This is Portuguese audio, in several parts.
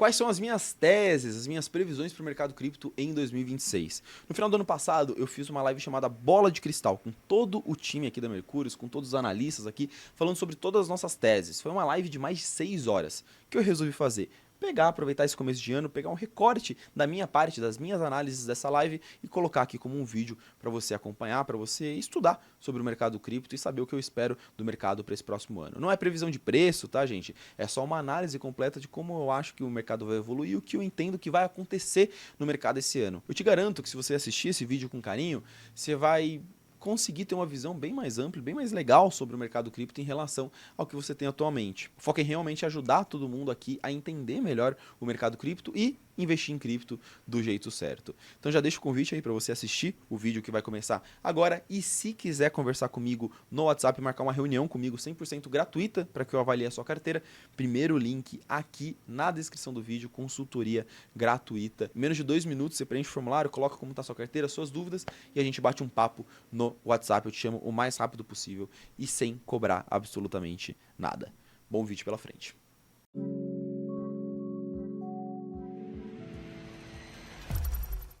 quais são as minhas teses, as minhas previsões para o mercado cripto em 2026. No final do ano passado, eu fiz uma live chamada Bola de Cristal, com todo o time aqui da Mercúrios, com todos os analistas aqui, falando sobre todas as nossas teses. Foi uma live de mais de 6 horas. O que eu resolvi fazer? Aproveitar esse começo de ano, pegar um recorte da minha parte, das minhas análises dessa live e colocar aqui como um vídeo para você acompanhar, para você estudar sobre o mercado cripto e saber o que eu espero do mercado para esse próximo ano. Não é previsão de preço, tá, gente? É só uma análise completa de como eu acho que o mercado vai evoluir e o que eu entendo que vai acontecer no mercado esse ano. Eu te garanto que se você assistir esse vídeo com carinho, você vai conseguir ter uma visão bem mais ampla, bem mais legal sobre o mercado cripto em relação ao que você tem atualmente. O foco é realmente ajudar todo mundo aqui a entender melhor o mercado cripto e investir em cripto do jeito certo. Então já deixo o convite aí para você assistir o vídeo que vai começar agora e se quiser conversar comigo no WhatsApp, marcar uma reunião comigo 100% gratuita para que eu avalie a sua carteira, primeiro link aqui na descrição do vídeo, consultoria gratuita. Em menos de 2 minutos você preenche o formulário, coloca como está a sua carteira, suas dúvidas e a gente bate um papo no WhatsApp. Eu te chamo o mais rápido possível e sem cobrar absolutamente nada. Bom vídeo pela frente.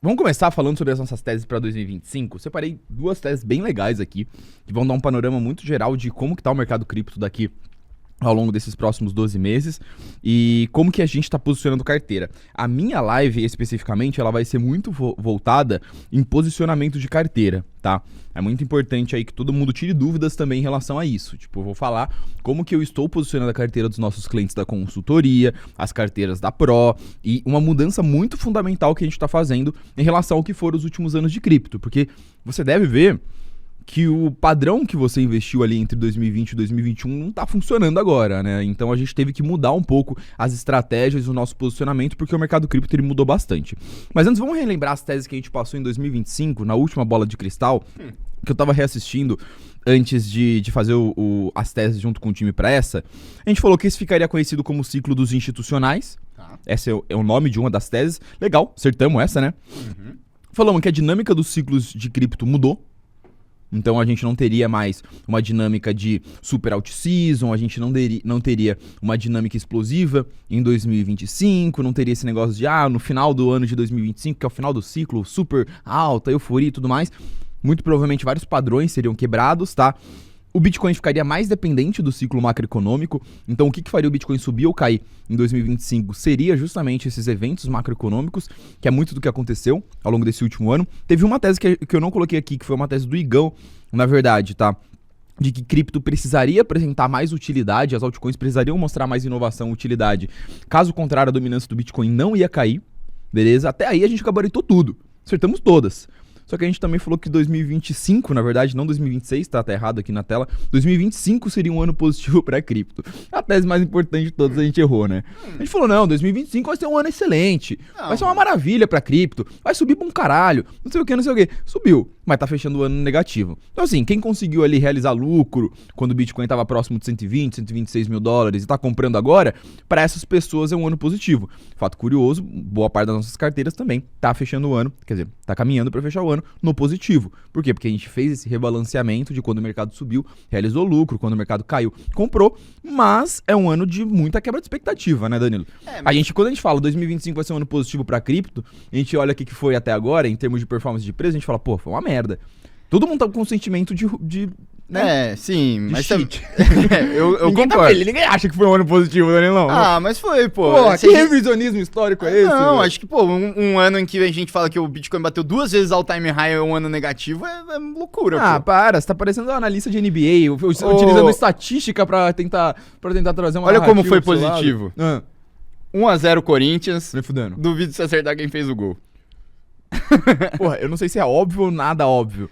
Vamos começar falando sobre as nossas teses para 2025. Separei 2 teses bem legais aqui, que vão dar um panorama muito geral de como que tá o mercado cripto daqui ao longo desses próximos 12 meses e como que a gente está posicionando carteira. A minha live, especificamente, ela vai ser muito voltada em posicionamento de carteira, tá? É muito importante aí que todo mundo tire dúvidas também em relação a isso. Tipo, eu vou falar como que eu estou posicionando a carteira dos nossos clientes da consultoria, as carteiras da Pro e uma mudança muito fundamental que a gente está fazendo em relação ao que foram os últimos anos de cripto, porque você deve ver que o padrão que você investiu ali entre 2020 e 2021 não tá funcionando agora, né? Então a gente teve que mudar um pouco as estratégias do nosso posicionamento, porque o mercado cripto ele mudou bastante. Mas antes, vamos relembrar as teses que a gente passou em 2025, na última Bola de Cristal, que eu tava reassistindo antes de fazer as teses junto com o time para essa. A gente falou que esse ficaria conhecido como ciclo dos institucionais. Esse é o nome de uma das teses. Legal, acertamos essa, né? Falamos que a dinâmica dos ciclos de cripto mudou. Então a gente não teria mais uma dinâmica de super out-season, a gente não teria uma dinâmica explosiva em 2025, não teria esse negócio de, no final do ano de 2025, que é o final do ciclo, super alta, euforia e tudo mais. Muito provavelmente vários padrões seriam quebrados, tá? O Bitcoin ficaria mais dependente do ciclo macroeconômico, então o que faria o Bitcoin subir ou cair em 2025 seria justamente esses eventos macroeconômicos, que é muito do que aconteceu ao longo desse último ano. Teve uma tese que eu não coloquei aqui, que foi uma tese do Igão, na verdade, tá? De que cripto precisaria apresentar mais utilidade, as altcoins precisariam mostrar mais inovação, utilidade. Caso contrário, a dominância do Bitcoin não ia cair, beleza? Até aí a gente gabaritou tudo, acertamos todas. Só que a gente também falou que 2025, na verdade, não 2026, tá errado aqui na tela, 2025 seria um ano positivo para cripto. A tese mais importante de todas a gente errou, né? A gente falou, não, 2025 vai ser um ano excelente, vai ser uma maravilha para cripto, vai subir pra um caralho, não sei o que. Subiu, mas tá fechando o ano negativo. Então assim, quem conseguiu ali realizar lucro quando o Bitcoin tava próximo de 120, 126 mil dólares e tá comprando agora, para essas pessoas é um ano positivo. Fato curioso, boa parte das nossas carteiras também tá fechando o ano, quer dizer, tá caminhando para fechar o ano no positivo. Por quê? Porque a gente fez esse rebalanceamento de quando o mercado subiu, realizou lucro, quando o mercado caiu, comprou, mas é um ano de muita quebra de expectativa, né, Danilo? Quando a gente fala 2025 vai ser um ano positivo para cripto, a gente olha o que foi até agora, em termos de performance de preço, a gente fala, pô, foi uma merda. Todo mundo tá com sentimento de né? Sim, mas eu concordo. Ninguém acha que foi um ano positivo, Danilão. Mas foi, pô. Que revisionismo histórico é esse? Não, acho que, um ano em que a gente fala que o Bitcoin bateu 2 vezes all time high é um ano negativo, é loucura, pô. Para, você tá parecendo um analista de NBA, utilizando estatística pra tentar trazer uma Olha como foi positivo. 1-0 Corinthians. Duvido se acertar quem fez o gol. Porra, eu não sei se é óbvio ou nada óbvio.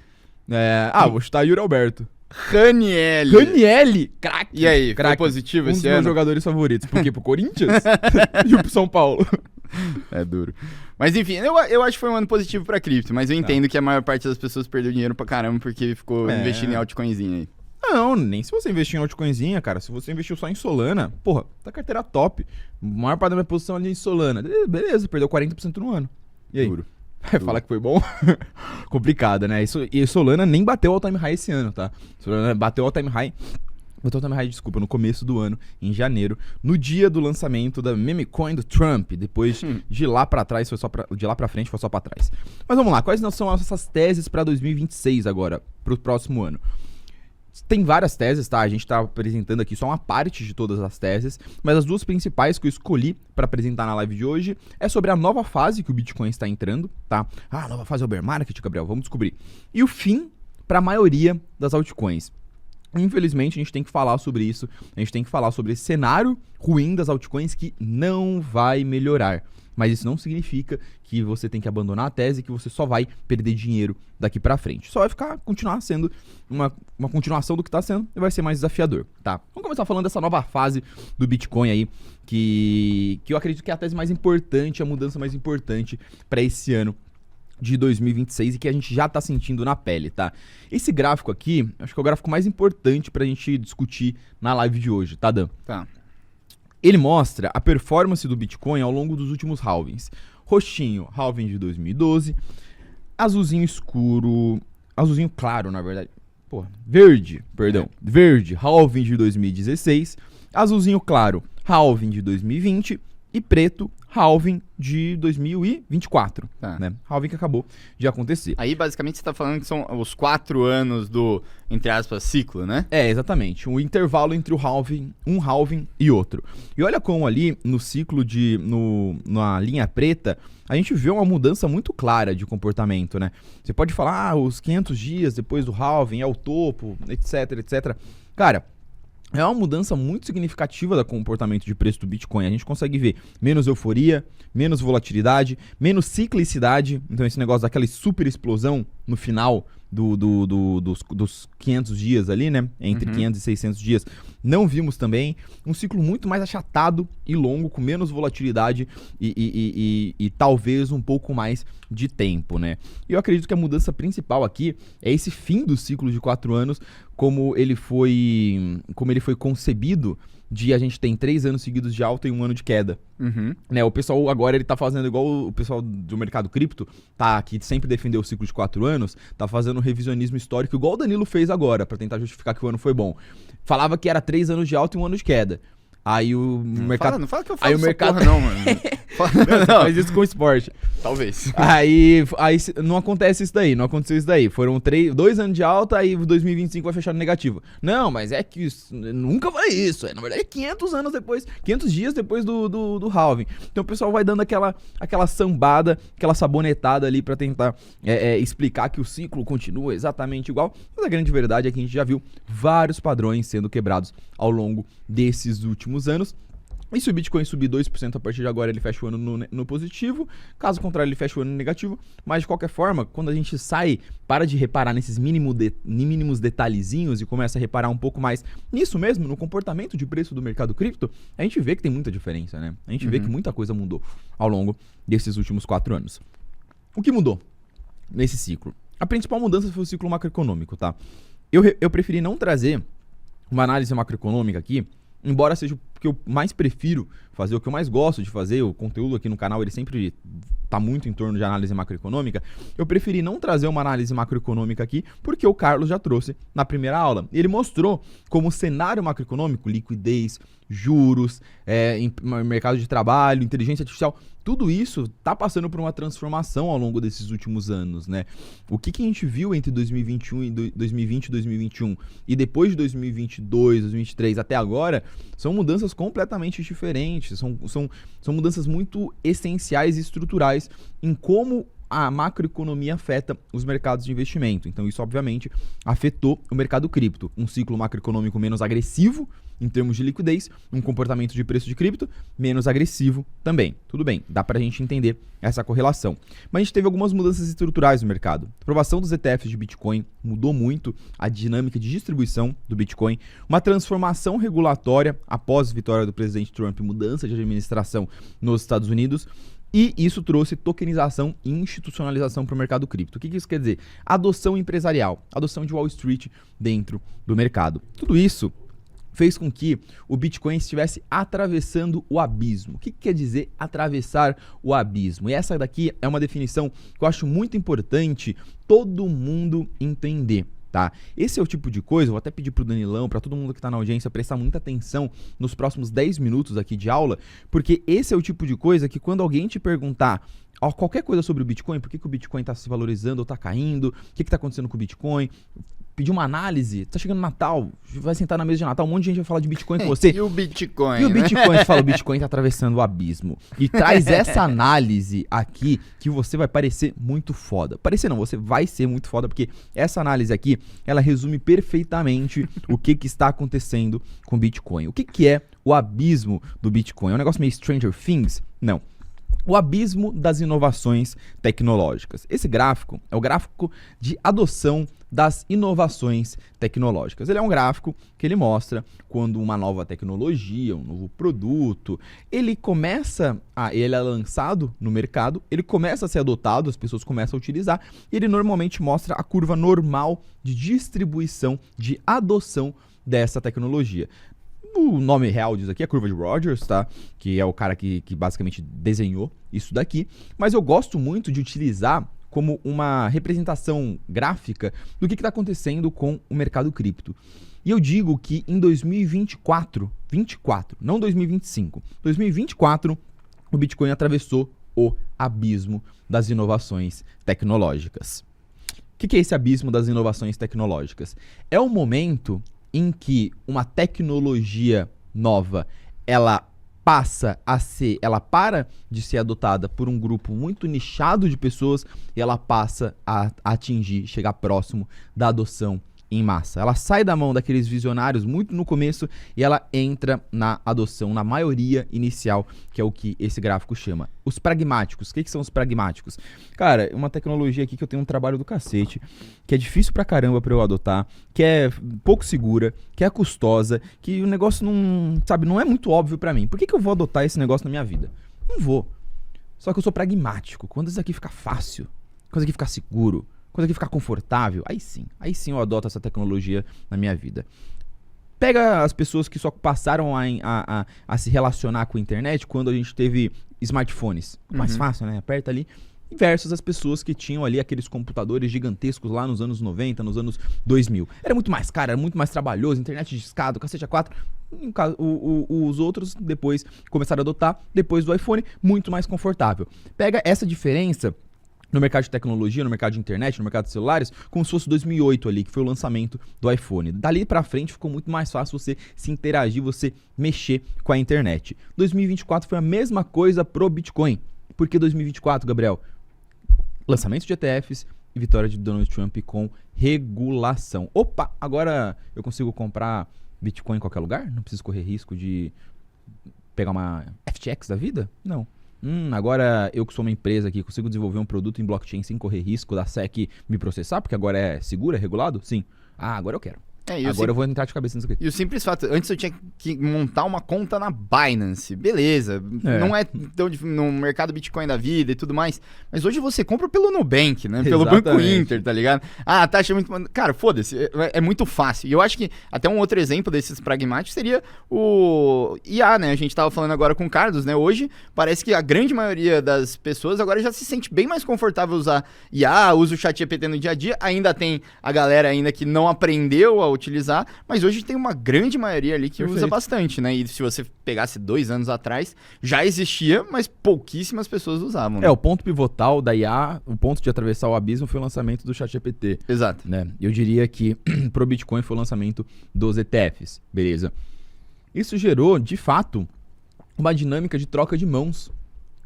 Vou chutar Yuri Alberto. Ranieri, craque. E aí, foi positivo esse ano? Um dos meus jogadores favoritos. Por quê? Pro Corinthians? E pro São Paulo? É duro. Mas enfim, eu acho que foi um ano positivo pra cripto, mas eu entendo que a maior parte das pessoas perdeu dinheiro pra caramba porque ficou investindo em altcoinzinha aí. Não, nem se você investir em altcoinzinha, cara. Se você investiu só em Solana, porra, tá carteira top. A maior parte da minha posição ali em Solana. Beleza, perdeu 40% no ano. E aí? Duro. Vai falar que foi bom? Complicado, né? E Solana nem bateu all time high esse ano, tá? Solana bateu all time high Botou também raio de desculpa no começo do ano, em janeiro, no dia do lançamento da meme coin do Trump. Depois de lá pra trás, de lá pra frente foi só pra trás. Mas vamos lá, quais não são essas teses pra 2026 agora, pro próximo ano? Tem várias teses, tá? A gente tá apresentando aqui só uma parte de todas as teses, mas as duas principais que eu escolhi pra apresentar na live de hoje é sobre a nova fase que o Bitcoin está entrando, tá? Ah, a nova fase é o bear market, Gabriel, vamos descobrir. E o fim pra maioria das altcoins. Infelizmente, a gente tem que falar sobre isso, a gente tem que falar sobre esse cenário ruim das altcoins que não vai melhorar. Mas isso não significa que você tem que abandonar a tese e que você só vai perder dinheiro daqui pra frente. Só vai continuar sendo uma continuação do que tá sendo e vai ser mais desafiador, tá? Vamos começar falando dessa nova fase do Bitcoin aí, que eu acredito que é a tese mais importante, a mudança mais importante pra esse ano de 2026 e que a gente já tá sentindo na pele, tá? Esse gráfico aqui, acho que é o gráfico mais importante pra gente discutir na live de hoje, tá, Dan? Tá. Ele mostra a performance do Bitcoin ao longo dos últimos halvings. Roxinho, halving de 2012, azulzinho escuro, azulzinho claro, na verdade. Verde, halving de 2016, azulzinho claro, halving de 2020 e preto, halving de 2024, tá, né? Halving que acabou de acontecer. Aí, basicamente, você tá falando que são os 4 anos do, entre aspas, ciclo, né? É, exatamente. O intervalo entre um halving e outro. E olha como ali, no ciclo na linha preta, a gente vê uma mudança muito clara de comportamento, né? Você pode falar, os 500 dias depois do halving é o topo, etc, etc. Cara, é uma mudança muito significativa do comportamento de preço do Bitcoin. A gente consegue ver menos euforia, menos volatilidade, menos ciclicidade. Então esse negócio daquela super explosão no final dos 500 dias ali, né? Entre 500 e 600 dias. Não vimos também. Um ciclo muito mais achatado e longo, com menos volatilidade e talvez um pouco mais de tempo, né? E eu acredito que a mudança principal aqui é esse fim do ciclo de 4 anos, como ele foi concebido, de a gente tem 3 anos seguidos de alta e 1 ano de queda. Né, o pessoal agora ele tá fazendo igual o pessoal do mercado cripto, tá, que sempre defendeu o ciclo de 4 anos, tá fazendo um revisionismo histórico igual o Danilo fez agora, pra tentar justificar que o ano foi bom. Falava que era 3 anos de alta e 1 ano de queda. Aí o mercado... Não fala que eu falo aí o mercado porra, não, mano. Não, faz isso com esporte. Talvez. Aí não acontece isso daí, não aconteceu isso daí. Foram 2 anos de alta, aí 2025 vai fechar no negativo. Não, mas é que nunca foi isso. Na verdade é 500 dias depois do halving. Então o pessoal vai dando aquela sambada, aquela sabonetada ali pra tentar explicar que o ciclo continua exatamente igual. Mas a grande verdade é que a gente já viu vários padrões sendo quebrados ao longo desses últimos anos. E se o Bitcoin subir 2% a partir de agora, ele fecha o ano no positivo. Caso contrário, ele fecha o ano no negativo. Mas, de qualquer forma, quando a gente para de reparar nesses mínimos detalhezinhos e começa a reparar um pouco mais nisso mesmo, no comportamento de preço do mercado cripto, a gente vê que tem muita diferença, né? A gente vê que muita coisa mudou ao longo desses últimos 4 anos. O que mudou nesse ciclo? A principal mudança foi o ciclo macroeconômico, tá? Eu preferi não trazer uma análise macroeconômica aqui, embora seja o que eu mais prefiro fazer, o que eu mais gosto de fazer, o conteúdo aqui no canal ele sempre tá muito em torno de análise macroeconômica, eu preferi não trazer uma análise macroeconômica aqui, porque o Carlos já trouxe na primeira aula. Ele mostrou como o cenário macroeconômico, liquidez, juros, mercado de trabalho, inteligência artificial, tudo isso tá passando por uma transformação ao longo desses últimos anos, né? O que a gente viu entre 2021 e 2020 e 2021 e depois de 2022, 2023 até agora, são mudanças completamente diferentes, são mudanças muito essenciais e estruturais em como a macroeconomia afeta os mercados de investimento. Então isso obviamente afetou o mercado cripto. Um ciclo macroeconômico menos agressivo em termos de liquidez, um comportamento de preço de cripto menos agressivo também. Tudo bem, dá pra gente entender essa correlação. Mas a gente teve algumas mudanças estruturais no mercado. A aprovação dos ETFs de Bitcoin mudou muito a dinâmica de distribuição do Bitcoin. Uma transformação regulatória após a vitória do presidente Trump, mudança de administração nos Estados Unidos. E isso trouxe tokenização e institucionalização para o mercado cripto. O que isso quer dizer? Adoção empresarial, adoção de Wall Street dentro do mercado. Tudo isso fez com que o Bitcoin estivesse atravessando o abismo. O que quer dizer atravessar o abismo? E essa daqui é uma definição que eu acho muito importante todo mundo entender, tá? Esse é o tipo de coisa, eu vou até pedir pro Danilão, pra todo mundo que tá na audiência, prestar muita atenção nos próximos 10 minutos aqui de aula, porque esse é o tipo de coisa que quando alguém te perguntar qualquer coisa sobre o Bitcoin, por que o Bitcoin tá se valorizando ou tá caindo, o que tá acontecendo com o Bitcoin, pedir uma análise, tá chegando Natal, vai sentar na mesa de Natal, um monte de gente vai falar de Bitcoin com você. E o Bitcoin, E o Bitcoin, você fala, o Bitcoin tá atravessando o abismo. E traz essa análise aqui que você vai parecer muito foda. Parecer não, você vai ser muito foda, porque essa análise aqui, ela resume perfeitamente o que está acontecendo com o Bitcoin. O que é o abismo do Bitcoin? É um negócio meio Stranger Things? Não. O abismo das inovações tecnológicas. Esse gráfico é o gráfico de adoção das inovações tecnológicas. Ele é um gráfico que ele mostra quando uma nova tecnologia, um novo produto, ele é lançado no mercado, ele começa a ser adotado, as pessoas começam a utilizar, e ele normalmente mostra a curva normal de distribuição, de adoção dessa tecnologia. O nome real disso aqui é a curva de Rogers, tá? Que é o cara que basicamente desenhou isso daqui. Mas eu gosto muito de utilizar como uma representação gráfica do que está acontecendo com o mercado cripto. E eu digo que em 2024, não 2025, 2024, o Bitcoin atravessou o abismo das inovações tecnológicas. O que é esse abismo das inovações tecnológicas? É o momento em que uma tecnologia nova, ela para de ser adotada por um grupo muito nichado de pessoas e ela passa a atingir, chegar próximo da adoção em massa. Ela sai da mão daqueles visionários muito no começo e ela entra na adoção, na maioria inicial, que é o que esse gráfico chama. Os pragmáticos. O que são os pragmáticos? Cara, uma tecnologia aqui que eu tenho um trabalho do cacete, que é difícil pra caramba pra eu adotar, que é pouco segura, que é custosa, que o negócio não é muito óbvio pra mim. Por que eu vou adotar esse negócio na minha vida? Não vou. Só que eu sou pragmático. Quando isso aqui ficar fácil, quando isso aqui ficar seguro, quando aqui ficar confortável, aí sim eu adoto essa tecnologia na minha vida. Pega as pessoas que só passaram a se relacionar com a internet quando a gente teve smartphones. Mais fácil, né? Aperta ali. Versus as pessoas que tinham ali aqueles computadores gigantescos lá nos anos 90, nos anos 2000. Era muito mais caro, era muito mais trabalhoso, internet de escada, cacete A4. Os outros depois começaram a adotar, depois do iPhone, muito mais confortável. Pega essa diferença no mercado de tecnologia, no mercado de internet, no mercado de celulares, como se fosse 2008 ali, que foi o lançamento do iPhone. Dali pra frente ficou muito mais fácil você se interagir, você mexer com a internet. 2024 foi a mesma coisa pro Bitcoin. Por que 2024, Gabriel? Lançamento de ETFs e vitória de Donald Trump com regulação. Opa, agora eu consigo comprar Bitcoin em qualquer lugar? Não preciso correr risco de pegar uma FTX da vida? Não. Agora eu que sou uma empresa aqui, consigo desenvolver um produto em blockchain sem correr risco da SEC me processar, porque agora é seguro, é regulado? Sim. Agora eu quero. Agora eu vou entrar de cabeça nisso aqui. E o simples fato, antes eu tinha que montar uma conta na Binance, beleza, não é tão difícil no mercado Bitcoin da vida e tudo mais, mas hoje você compra pelo Nubank, né, pelo Banco Inter, tá ligado? A taxa é muito... Cara, foda-se, é muito fácil. E eu acho que até um outro exemplo desses pragmáticos seria o IA, né, a gente tava falando agora com o Carlos, né, hoje parece que a grande maioria das pessoas agora já se sente bem mais confortável usar IA, usa o ChatGPT no dia a dia, ainda tem a galera ainda que não aprendeu a utilizar, mas hoje tem uma grande maioria ali que usa bastante, né? E se você pegasse 2 anos atrás, já existia, mas pouquíssimas pessoas usavam. Né? O ponto pivotal da IA, o ponto de atravessar o abismo foi o lançamento do ChatGPT. Exato. Né? Eu diria que pro Bitcoin foi o lançamento dos ETFs, beleza? Isso gerou, de fato, uma dinâmica de troca de mãos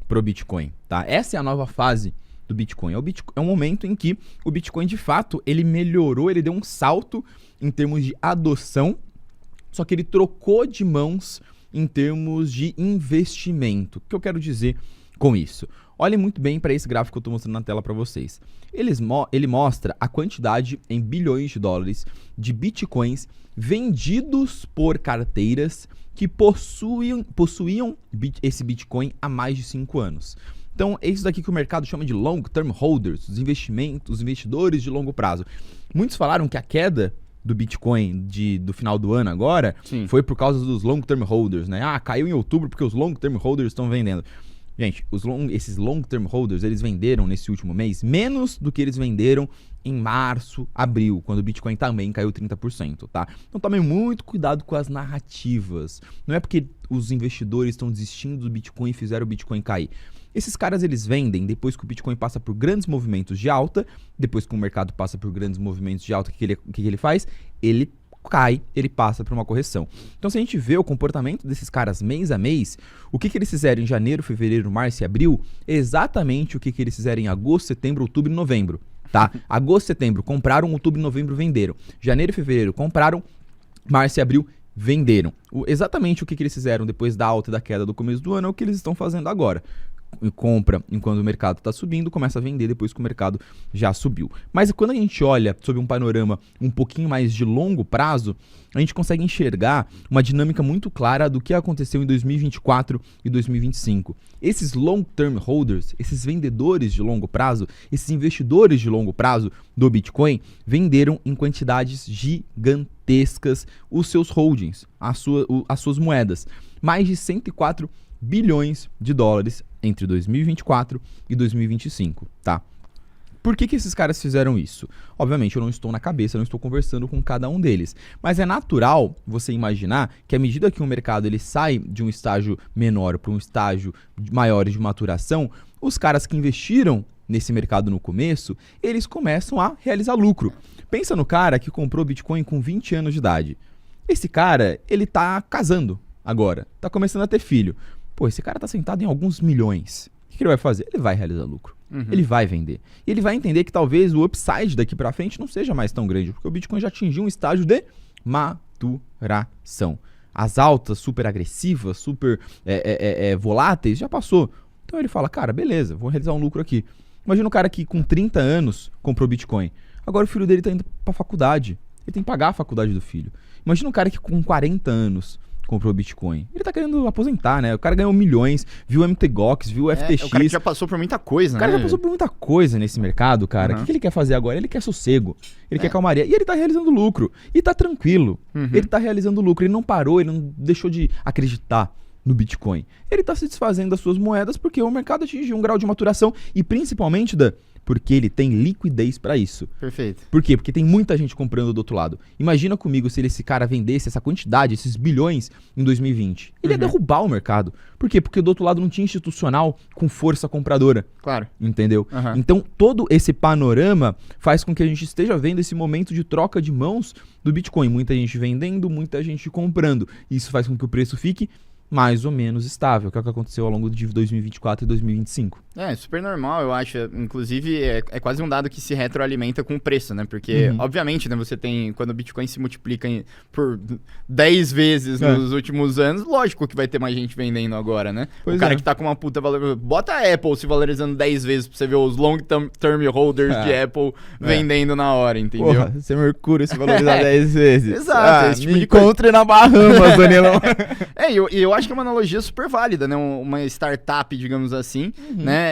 pro Bitcoin, tá? Essa é a nova fase do Bitcoin. É um momento em que o Bitcoin, de fato, ele melhorou, ele deu um salto em termos de adoção, só que ele trocou de mãos em termos de investimento. O que eu quero dizer com isso? Olhem muito bem para esse gráfico que eu estou mostrando na tela para vocês. Ele mostra a quantidade em bilhões de dólares de bitcoins vendidos por carteiras que possuíam esse bitcoin há mais de 5 anos. Então, é isso daqui que o mercado chama de long term holders, os investidores de longo prazo. Muitos falaram que a queda do Bitcoin do final do ano agora foi por causa dos long term holders, né? Caiu em outubro porque os long term holders estão vendendo. Gente, esses long-term holders, eles venderam nesse último mês menos do que eles venderam em março, abril, quando o Bitcoin também caiu 30%, tá? Então tomem muito cuidado com as narrativas. Não é porque os investidores estão desistindo do Bitcoin e fizeram o Bitcoin cair. Esses caras, eles vendem depois que o Bitcoin passa por grandes movimentos de alta, depois que o mercado passa por grandes movimentos de alta, o que ele faz? Ele cai, ele passa por uma correção. Então, se a gente vê o comportamento desses caras mês a mês, o que eles fizeram em janeiro, fevereiro, março e abril, é exatamente o que eles fizeram em agosto, setembro, outubro e novembro, tá? Agosto, setembro, compraram, outubro e novembro venderam. Janeiro e fevereiro, compraram, março e abril venderam. Exatamente o que eles fizeram depois da alta e da queda do começo do ano é o que eles estão fazendo agora. Compra enquanto o mercado está subindo, começa a vender depois que o mercado já subiu. Mas quando a gente olha sob um panorama um pouquinho mais de longo prazo, a gente consegue enxergar uma dinâmica muito clara do que aconteceu em 2024 e 2025. Esses long-term holders, esses vendedores de longo prazo, esses investidores de longo prazo do Bitcoin, venderam em quantidades gigantescas os seus holdings, as suas moedas. Mais de 104 bilhões de dólares entre 2024 e 2025, tá? Por que esses caras fizeram isso? Obviamente, eu não estou na cabeça, eu não estou conversando com cada um deles. Mas é natural você imaginar que à medida que o mercado ele sai de um estágio menor para um estágio maior de maturação, os caras que investiram nesse mercado no começo, eles começam a realizar lucro. Pensa no cara que comprou Bitcoin com 20 anos de idade. Esse cara, ele tá casando agora, tá começando a ter filho. Pô, esse cara tá sentado em alguns milhões. O que ele vai fazer? Ele vai realizar lucro. Ele vai vender. E ele vai entender que talvez o upside daqui pra frente não seja mais tão grande, porque o Bitcoin já atingiu um estágio de maturação. As altas super agressivas, super voláteis, já passou. Então ele fala, cara, beleza, vou realizar um lucro aqui. Imagina um cara que com 30 anos comprou Bitcoin. Agora o filho dele tá indo pra faculdade. Ele tem que pagar a faculdade do filho. Imagina um cara que com 40 anos comprou Bitcoin. Ele tá querendo aposentar, né? O cara ganhou milhões, viu o MTGOX, viu o FTX. O cara que já passou por muita coisa, né? O cara já passou por muita coisa nesse mercado, cara. O que ele quer fazer agora? Ele quer sossego. Ele quer calmaria. E ele tá realizando lucro. E tá tranquilo. Ele tá realizando lucro. Ele não parou, ele não deixou de acreditar no Bitcoin. Ele tá se desfazendo das suas moedas porque o mercado atingiu um grau de maturação e principalmente porque ele tem liquidez para isso. Perfeito. Por quê? Porque tem muita gente comprando do outro lado. Imagina comigo se esse cara vendesse essa quantidade, esses bilhões em 2020. Ele ia derrubar o mercado. Por quê? Porque do outro lado não tinha institucional com força compradora. Claro. Entendeu? Então todo esse panorama faz com que a gente esteja vendo esse momento de troca de mãos do Bitcoin. Muita gente vendendo, muita gente comprando. Isso faz com que o preço fique mais ou menos estável, que é o que aconteceu ao longo de 2024 e 2025. É super normal, eu acho. Inclusive, é quase um dado que se retroalimenta com o preço, né? Porque, obviamente, né, você tem, quando o Bitcoin se multiplica por 10 vezes nos últimos anos, lógico que vai ter mais gente vendendo agora, né? Pois o cara que tá com uma puta valor... Bota a Apple se valorizando 10 vezes pra você ver os long-term holders de Apple vendendo na hora, entendeu? Porra, se Mercúrio se valorizar 10 vezes. Exato, esse tipo me de coisa. encontre na Bahamas, Danilão. Eu acho que é uma analogia super válida, né? Uma startup, digamos assim, né?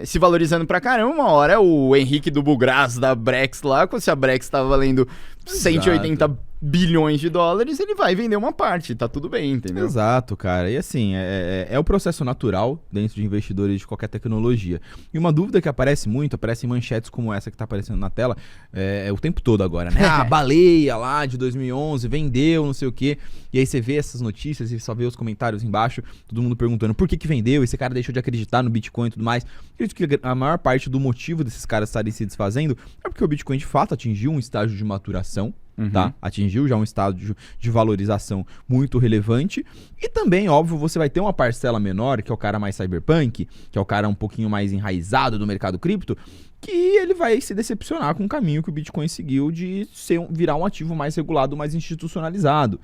Se valorizando pra caramba, uma hora o Henrique do Bugras da Brex lá, se a Brex tava valendo 180 bilhões de dólares, ele vai vender uma parte, tá tudo bem, entendeu? Exato, cara. E assim, é o processo natural dentro de investidores de qualquer tecnologia. E uma dúvida que aparece muito, aparece em manchetes como essa que tá aparecendo na tela, o tempo todo agora, né? A baleia lá de 2011 vendeu, não sei o quê. E aí você vê essas notícias e só vê os comentários embaixo, todo mundo perguntando por que vendeu, esse cara deixou de acreditar no Bitcoin e tudo mais. Eu acredito que a maior parte do motivo desses caras estarem se desfazendo é porque o Bitcoin de fato atingiu um estágio de maturação. Tá? Atingiu já um estado de valorização muito relevante. E também, óbvio, você vai ter uma parcela menor, que é o cara mais cyberpunk, que é o cara um pouquinho mais enraizado do mercado cripto, que ele vai se decepcionar com o caminho que o Bitcoin seguiu de virar um ativo mais regulado, mais institucionalizado.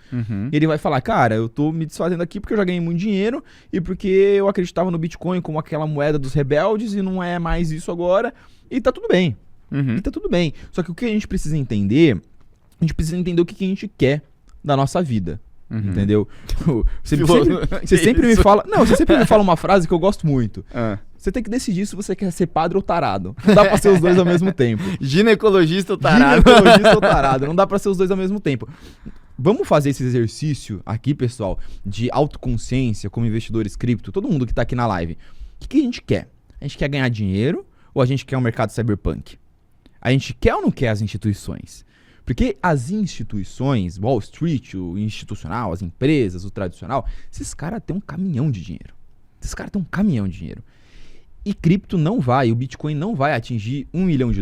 Ele vai falar, cara, eu tô me desfazendo aqui porque eu já ganhei muito dinheiro e porque eu acreditava no Bitcoin como aquela moeda dos rebeldes e não é mais isso agora. E tá tudo bem. E tá tudo bem. Só que o que a gente precisa entender... A gente precisa entender o que a gente quer da nossa vida. Entendeu? Você sempre me fala. Não, você sempre me fala uma frase que eu gosto muito. Você tem que decidir se você quer ser padre ou tarado. Não dá pra ser os dois ao mesmo tempo. Ginecologista ou tarado. Ginecologista ou tarado. Não dá pra ser os dois ao mesmo tempo. Vamos fazer esse exercício aqui, pessoal, de autoconsciência como investidores cripto. Todo mundo que tá aqui na live. que a gente quer? A gente quer ganhar dinheiro ou a gente quer um mercado cyberpunk? A gente quer ou não quer as instituições? Porque as instituições, Wall Street, o institucional, as empresas, o tradicional, esses caras têm um caminhão de dinheiro. E cripto não vai, o Bitcoin não vai atingir $1 milhão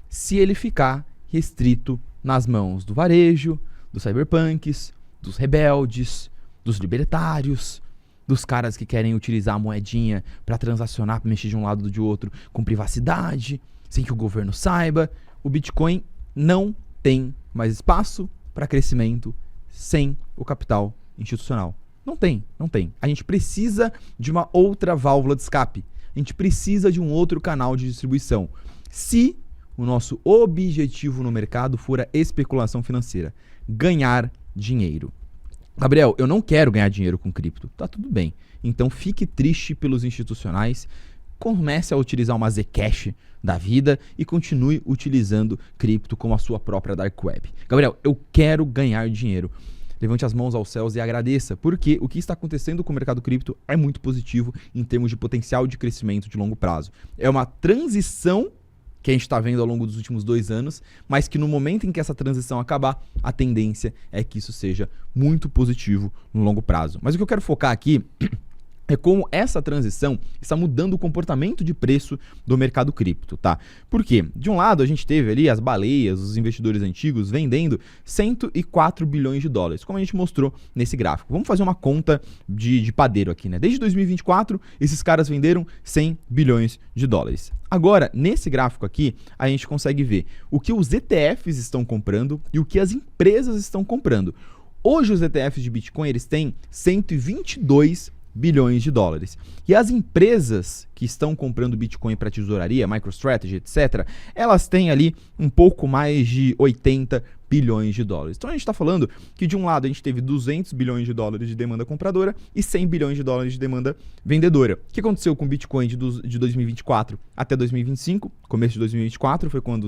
se ele ficar restrito nas mãos do varejo, dos cyberpunks, dos rebeldes, dos libertários, dos caras que querem utilizar a moedinha para transacionar, para mexer de um lado ou de outro com privacidade, sem que o governo saiba. O Bitcoin não tem mais espaço para crescimento sem o capital institucional. Não tem. A gente precisa de uma outra válvula de escape. A gente precisa de um outro canal de distribuição. Se o nosso objetivo no mercado for a especulação financeira, ganhar dinheiro. Gabriel, eu não quero ganhar dinheiro com cripto. Tá tudo bem. Então fique triste pelos institucionais, comece a utilizar uma Zcash da vida e continue utilizando cripto como a sua própria dark web. Gabriel, eu quero ganhar dinheiro. Levante as mãos aos céus e agradeça, porque o que está acontecendo com o mercado cripto é muito positivo em termos de potencial de crescimento de longo prazo. É uma transição que a gente está vendo ao longo dos últimos 2 anos, mas que no momento em que essa transição acabar, a tendência é que isso seja muito positivo no longo prazo. Mas o que eu quero focar aqui é como essa transição está mudando o comportamento de preço do mercado cripto, tá? Por quê? De um lado, a gente teve ali as baleias, os investidores antigos vendendo $104 bilhões, como a gente mostrou nesse gráfico. Vamos fazer uma conta de padeiro aqui, né? Desde 2024, esses caras venderam $100 bilhões. Agora, nesse gráfico aqui, a gente consegue ver o que os ETFs estão comprando e o que as empresas estão comprando. Hoje, os ETFs de Bitcoin, eles têm $122 bilhões. E as empresas que estão comprando Bitcoin para tesouraria, MicroStrategy, etc., elas têm ali um pouco mais de $80 bilhões. Então a gente está falando que de um lado a gente teve $200 bilhões de demanda compradora e $100 bilhões de demanda vendedora. O que aconteceu com o Bitcoin de 2024 até 2025? Começo de 2024 foi quando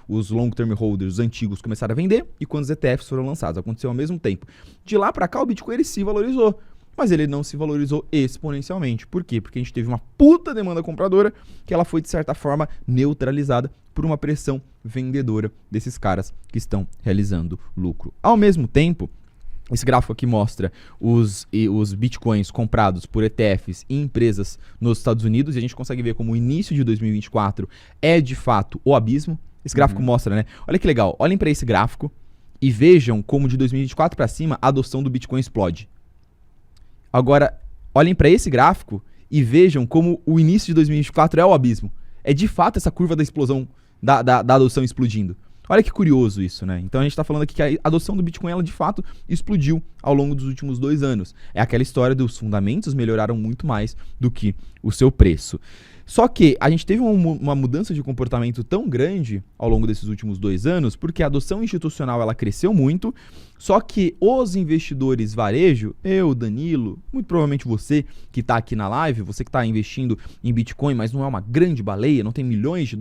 os long-term holders antigos começaram a vender e quando os ETFs foram lançados. Aconteceu ao mesmo tempo. De lá para cá o Bitcoin ele se valorizou. Mas ele não se valorizou exponencialmente. Por quê? Porque a gente teve uma puta demanda compradora que ela foi, de certa forma, neutralizada por uma pressão vendedora desses caras que estão realizando lucro. Ao mesmo tempo, esse gráfico aqui mostra os bitcoins comprados por ETFs e empresas nos Estados Unidos e a gente consegue ver como o início de 2024 é, de fato, o abismo. Esse gráfico mostra, né? Olha que legal. Olhem para esse gráfico e vejam como de 2024 para cima a adoção do Bitcoin explode. Agora, olhem para esse gráfico e vejam como o início de 2024 é o abismo. É de fato essa curva da explosão, da adoção explodindo. Olha que curioso isso, né? Então a gente está falando aqui que a adoção do Bitcoin, ela de fato explodiu ao longo dos últimos 2 anos. É aquela história dos fundamentos melhoraram muito mais do que o seu preço. Só que a gente teve uma mudança de comportamento tão grande ao longo desses últimos 2 anos, porque a adoção institucional ela cresceu muito, só que os investidores varejo, eu, Danilo, muito provavelmente você que está aqui na live, você que está investindo em Bitcoin, mas não é uma grande baleia, não tem $milhões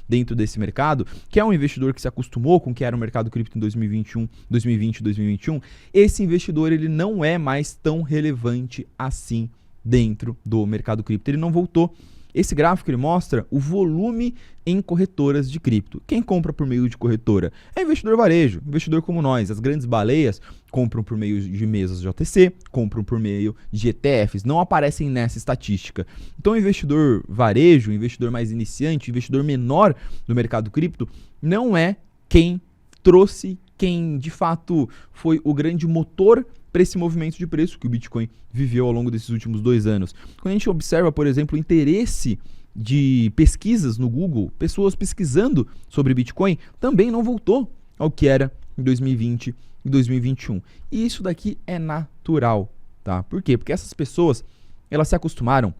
dentro desse mercado, que é um investidor que se acostumou com o que era o mercado cripto em 2020, 2021, esse investidor ele não é mais tão relevante assim dentro do mercado cripto, ele não voltou. Esse gráfico ele mostra o volume em corretoras de cripto. Quem compra por meio de corretora? É investidor varejo, investidor como nós. As grandes baleias compram por meio de mesas de OTC, compram por meio de ETFs, não aparecem nessa estatística. Então o investidor varejo, o investidor mais iniciante, o investidor menor do mercado cripto, não é quem trouxe, quem de fato foi o grande motor para esse movimento de preço que o Bitcoin viveu ao longo desses últimos 2 anos. Quando a gente observa, por exemplo, o interesse de pesquisas no Google, pessoas pesquisando sobre Bitcoin, também não voltou ao que era em 2020 e 2021. E isso daqui é natural, tá? Por quê? Porque essas pessoas, elas se acostumaram,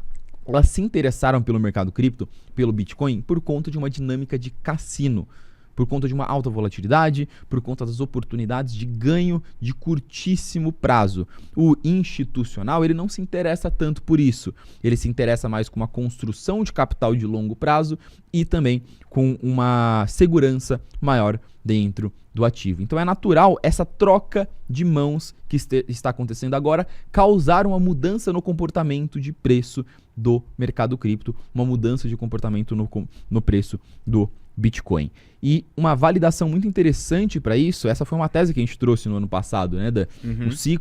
elas se interessaram pelo mercado cripto, pelo Bitcoin, por conta de uma dinâmica de cassino. por conta de uma alta volatilidade, por conta das oportunidades de ganho de curtíssimo prazo. O institucional, ele não se interessa tanto por isso. Ele se interessa mais com uma construção de capital de longo prazo e também com uma segurança maior dentro do ativo. Então é natural essa troca de mãos que está acontecendo agora causar uma mudança no comportamento de preço do mercado cripto, uma mudança de comportamento no preço do Bitcoin. E uma validação muito interessante para isso, essa foi uma tese que a gente trouxe no ano passado, né, Dan?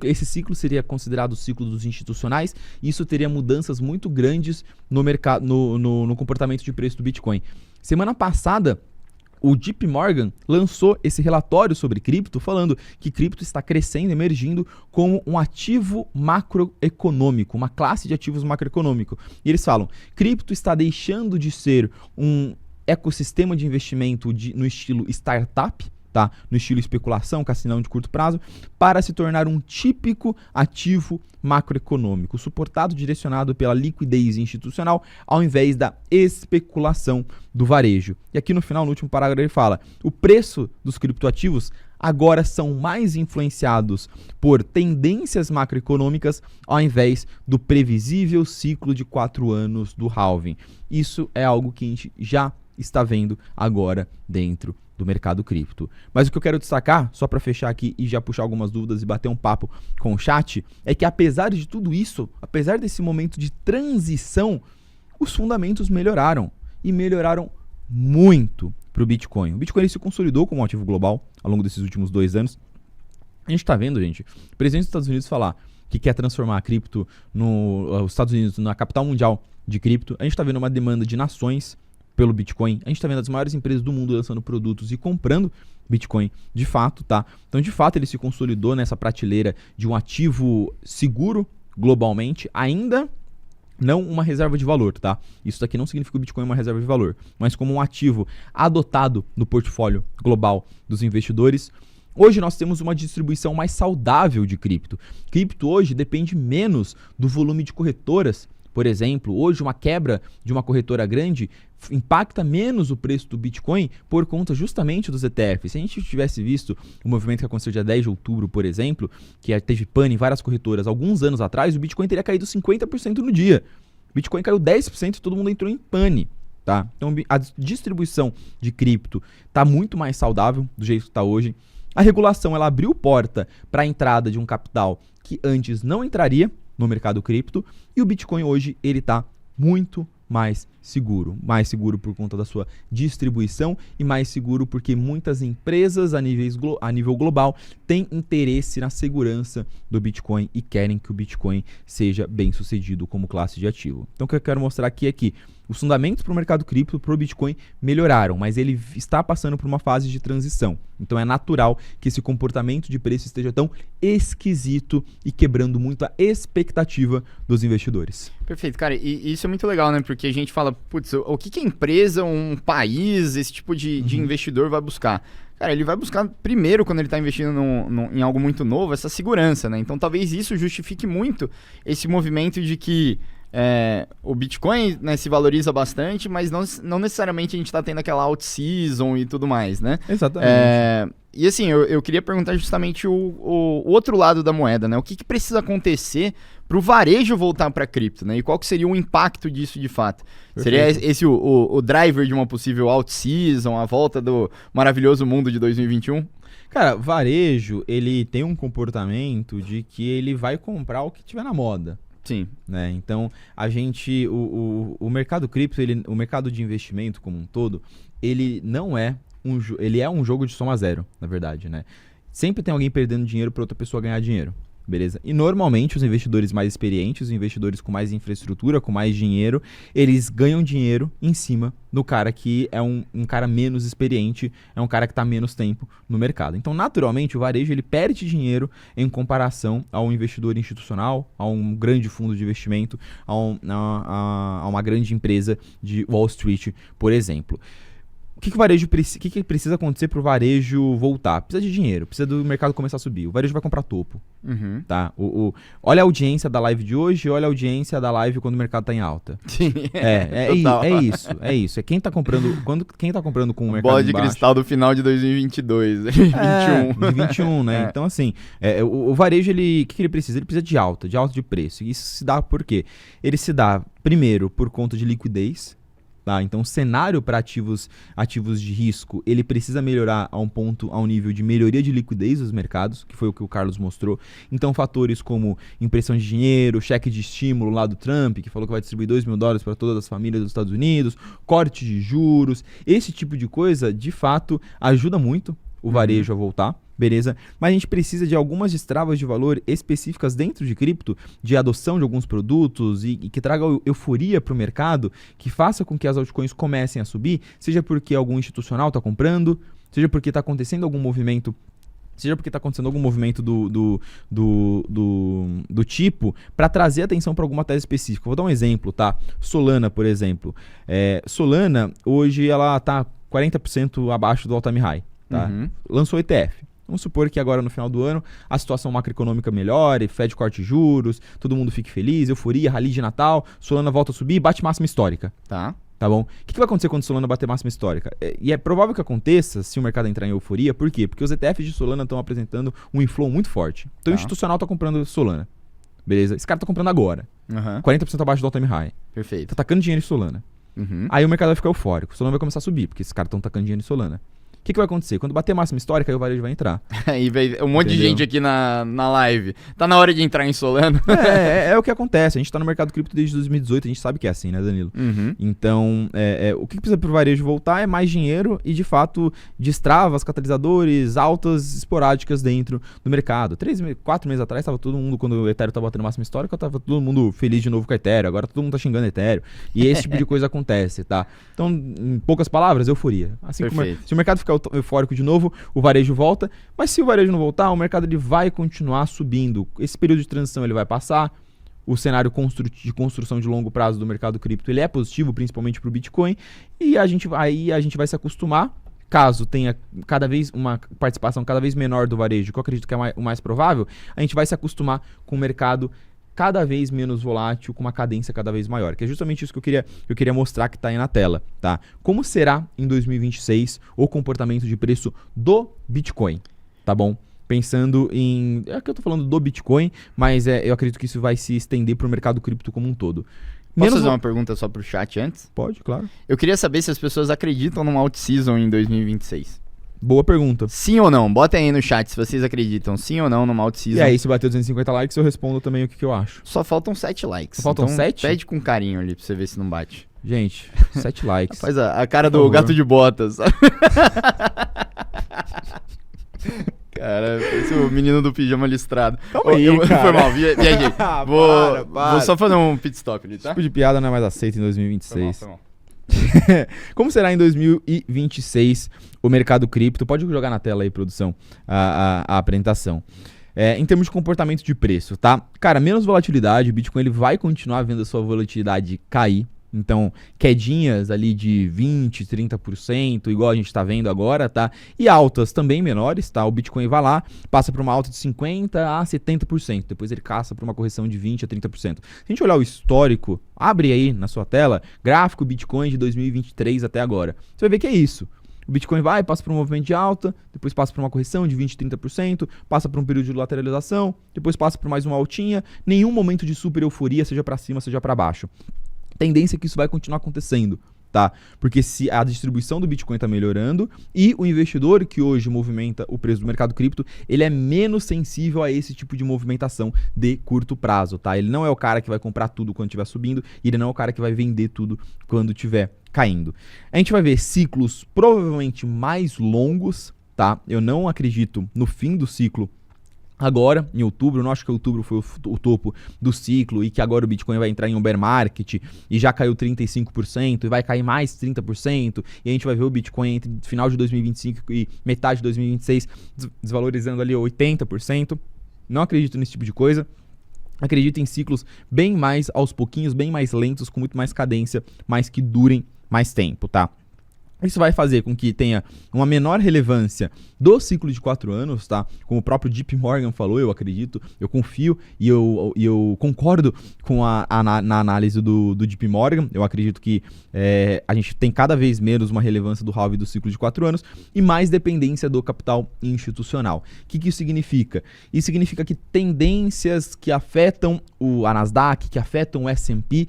Esse ciclo seria considerado o ciclo dos institucionais, e isso teria mudanças muito grandes no mercado, no comportamento de preço do Bitcoin. Semana passada, o JP Morgan lançou esse relatório sobre cripto, falando que cripto está crescendo, emergindo como um ativo macroeconômico, uma classe de ativos macroeconômico. E eles falam, cripto está deixando de ser um ecossistema de investimento no estilo startup, tá? No estilo especulação, cassinão de curto prazo, para se tornar um típico ativo macroeconômico, suportado, direcionado pela liquidez institucional, ao invés da especulação do varejo. E aqui no final, no último parágrafo, ele fala, o preço dos criptoativos agora são mais influenciados por tendências macroeconômicas ao invés do previsível ciclo de 4 anos do halving. Isso é algo que a gente já está vendo agora dentro do mercado cripto. Mas o que eu quero destacar, só para fechar aqui e já puxar algumas dúvidas e bater um papo com o chat, é que apesar de tudo isso, apesar desse momento de transição, os fundamentos melhoraram e melhoraram muito para o Bitcoin. O Bitcoin ele se consolidou como um ativo global ao longo desses últimos 2 anos. A gente está vendo, gente, o presidente dos Estados Unidos falar que quer transformar a cripto os Estados Unidos na capital mundial de cripto. A gente está vendo uma demanda de nações pelo Bitcoin. A gente está vendo as maiores empresas do mundo lançando produtos e comprando Bitcoin de fato, tá? Então, de fato, ele se consolidou nessa prateleira de um ativo seguro globalmente, ainda não uma reserva de valor, tá? Isso daqui não significa que o Bitcoin é uma reserva de valor, mas como um ativo adotado no portfólio global dos investidores. Hoje nós temos uma distribuição mais saudável de cripto. Cripto hoje depende menos do volume de corretoras. Por exemplo, hoje uma quebra de uma corretora grande impacta menos o preço do Bitcoin por conta justamente dos ETFs. Se a gente tivesse visto o movimento que aconteceu dia 10 de outubro, por exemplo, que teve pane em várias corretoras alguns anos atrás, o Bitcoin teria caído 50% no dia. O Bitcoin caiu 10% e todo mundo entrou em pane. Tá? Então a distribuição de cripto está muito mais saudável do jeito que está hoje. A regulação ela abriu porta para a entrada de um capital que antes não entraria no mercado cripto, e o Bitcoin hoje ele está muito mais seguro por conta da sua distribuição e mais seguro porque muitas empresas a nível global têm interesse na segurança do Bitcoin e querem que o Bitcoin seja bem sucedido como classe de ativo. Então o que eu quero mostrar aqui é que os fundamentos para o mercado cripto, para o Bitcoin, melhoraram, mas ele está passando por uma fase de transição. Então é natural que esse comportamento de preço esteja tão esquisito e quebrando muito a expectativa dos investidores. Perfeito, cara. E isso é muito legal, né? Porque a gente fala, putz, o que a empresa, um país, esse tipo de investidor vai buscar? Cara, ele vai buscar primeiro, quando ele está investindo em algo muito novo, essa segurança, né? Então talvez isso justifique muito esse movimento de que o Bitcoin, né, se valoriza bastante, mas não necessariamente a gente está tendo aquela out-season e tudo mais, né? Exatamente. E assim, eu queria perguntar justamente o outro lado da moeda, né? O que precisa acontecer para o varejo voltar para cripto, né? E qual que seria o impacto disso de fato? Perfeito. Seria esse o driver de uma possível out-season, a volta do maravilhoso mundo de 2021? Cara, varejo, ele tem um comportamento de que ele vai comprar o que tiver na moda. Sim. Né? Então, o mercado cripto, o mercado de investimento como um todo, ele não é ele é um jogo de soma zero, na verdade, né? Sempre tem alguém perdendo dinheiro para outra pessoa ganhar dinheiro, beleza? E normalmente os investidores mais experientes, os investidores com mais infraestrutura, com mais dinheiro, eles ganham dinheiro em cima do cara que é um cara menos experiente, é um cara que está menos tempo no mercado. Então, naturalmente, o varejo ele perde dinheiro em comparação ao investidor institucional, a um grande fundo de investimento, a uma grande empresa de Wall Street, por exemplo. O que o varejo que precisa acontecer pro varejo voltar? Precisa de dinheiro, precisa do mercado começar a subir. O varejo vai comprar topo, tá? Olha a audiência da live de hoje, olha a audiência da live quando o mercado tá em alta. Sim. É isso. É quem tá comprando, quem tá comprando com o mercado bola de embaixo, cristal do final de 2022, 21, né? Então, assim, o varejo, o que ele precisa? Ele precisa de alta de preço. E isso se dá por quê? Ele se dá, primeiro, por conta de liquidez, tá? Então, o cenário para ativos de risco, ele precisa melhorar a um nível de melhoria de liquidez dos mercados, que foi o que o Carlos mostrou. Então, fatores como impressão de dinheiro, cheque de estímulo lá do Trump, que falou que vai distribuir $2 mil para todas as famílias dos Estados Unidos, corte de juros, esse tipo de coisa, de fato, ajuda muito o varejo a voltar. Beleza? Mas a gente precisa de algumas destravas de valor específicas dentro de cripto, de adoção de alguns produtos e que traga euforia para o mercado, que faça com que as altcoins comecem a subir, seja porque algum institucional está comprando, seja porque está acontecendo algum movimento, do tipo, para trazer atenção para alguma tese específica. Vou dar um exemplo, tá? Solana, por exemplo. Solana, hoje, ela está 40% abaixo do all-time high, tá? Lançou ETF. Vamos supor que agora no final do ano a situação macroeconômica melhore, Fed corte juros, todo mundo fique feliz, euforia, rally de Natal, Solana volta a subir e bate máxima histórica. Tá bom? O que vai acontecer quando Solana bater máxima histórica? E é provável que aconteça se o mercado entrar em euforia. Por quê? Porque os ETFs de Solana estão apresentando um inflow muito forte. Então o institucional está comprando Solana. Beleza? Esse cara está comprando agora. 40% abaixo do all-time high. Perfeito. Tá tacando dinheiro em Solana. Aí o mercado vai ficar eufórico. Solana vai começar a subir, porque esses caras estão tacando dinheiro em Solana. O que vai acontecer? Quando bater máxima histórica, aí o varejo vai entrar. E um monte de gente aqui na live. Tá na hora de entrar em Solana? É o que acontece. A gente tá no mercado cripto desde 2018, a gente sabe que é assim, né, Danilo? Então, o que precisa pro varejo voltar é mais dinheiro e, de fato, destravas, catalisadores, altas esporádicas dentro do mercado. 4 meses atrás, tava todo mundo, quando o Ethereum tava batendo máxima histórica, tava todo mundo feliz de novo com o Ethereum. Agora todo mundo tá xingando Ethereum. E esse tipo de coisa acontece, tá? Então, em poucas palavras, euforia. Assim como se o mercado ficar eufórico de novo, o varejo volta, mas se o varejo não voltar, o mercado ele vai continuar subindo. Esse período de transição ele vai passar, o cenário de construção de longo prazo do mercado cripto ele é positivo, principalmente para o Bitcoin, e a gente vai se acostumar, caso tenha cada vez uma participação cada vez menor do varejo, que eu acredito que é o mais provável, a gente vai se acostumar com o mercado cada vez menos volátil, com uma cadência cada vez maior, que é justamente isso que eu queria mostrar que está aí na tela, tá? Como será em 2026 o comportamento de preço do Bitcoin, tá bom? Pensando em... É que eu tô falando do Bitcoin, mas eu acredito que isso vai se estender para o mercado cripto como um todo. Posso fazer uma pergunta só pro chat antes? Pode, claro. Eu queria saber se as pessoas acreditam numa out-season em 2026. Boa pergunta. Sim ou não? Botem aí no chat se vocês acreditam sim ou não numa out-season. E aí, se bater 250 likes, eu respondo também o que eu acho. Só faltam 7 likes. Só faltam 7? Pede com carinho ali pra você ver se não bate. Gente, 7 likes. Faz a cara do gato de botas. Cara, esse é o menino do pijama listrado. Calma aí, cara. Foi mal, viajei. Vou só fazer um pit stop ali, tá? Esse tipo de piada não é mais aceito em 2026. Foi mal. Como será em 2026 o mercado cripto? Pode jogar na tela aí, produção, a apresentação. Em termos de comportamento de preço, tá? Cara, menos volatilidade, o Bitcoin ele vai continuar vendo a sua volatilidade cair. Então, quedinhas ali de 20%, 30%, igual a gente está vendo agora, tá? E altas também menores, tá? O Bitcoin vai lá, passa por uma alta de 50% a 70%. Depois ele caça por uma correção de 20% a 30%. Se a gente olhar o histórico, abre aí na sua tela, gráfico Bitcoin de 2023 até agora. Você vai ver que é isso. O Bitcoin vai, passa por um movimento de alta, depois passa por uma correção de 20%, 30%, passa por um período de lateralização, depois passa por mais uma altinha, nenhum momento de super euforia, seja para cima, seja para baixo. Tendência é que isso vai continuar acontecendo, tá? Porque se a distribuição do Bitcoin está melhorando e o investidor que hoje movimenta o preço do mercado cripto, ele é menos sensível a esse tipo de movimentação de curto prazo, tá? Ele não é o cara que vai comprar tudo quando estiver subindo e ele não é o cara que vai vender tudo quando estiver caindo. A gente vai ver ciclos provavelmente mais longos, tá? Eu não acredito no fim do ciclo agora, em outubro. Eu não acho que outubro foi o topo do ciclo e que agora o Bitcoin vai entrar em um bear market e já caiu 35% e vai cair mais 30% e a gente vai ver o Bitcoin entre final de 2025 e metade de 2026 desvalorizando ali 80%. Não acredito nesse tipo de coisa. Acredito em ciclos bem mais aos pouquinhos, bem mais lentos, com muito mais cadência, mas que durem mais tempo, tá? Isso vai fazer com que tenha uma menor relevância do ciclo de 4 anos, tá? Como o próprio JP Morgan falou, eu acredito, eu confio e eu concordo com na análise do JP Morgan. Eu acredito que a gente tem cada vez menos uma relevância do halving do ciclo de 4 anos e mais dependência do capital institucional. O que isso significa? Isso significa que tendências que afetam a Nasdaq, que afetam o S&P,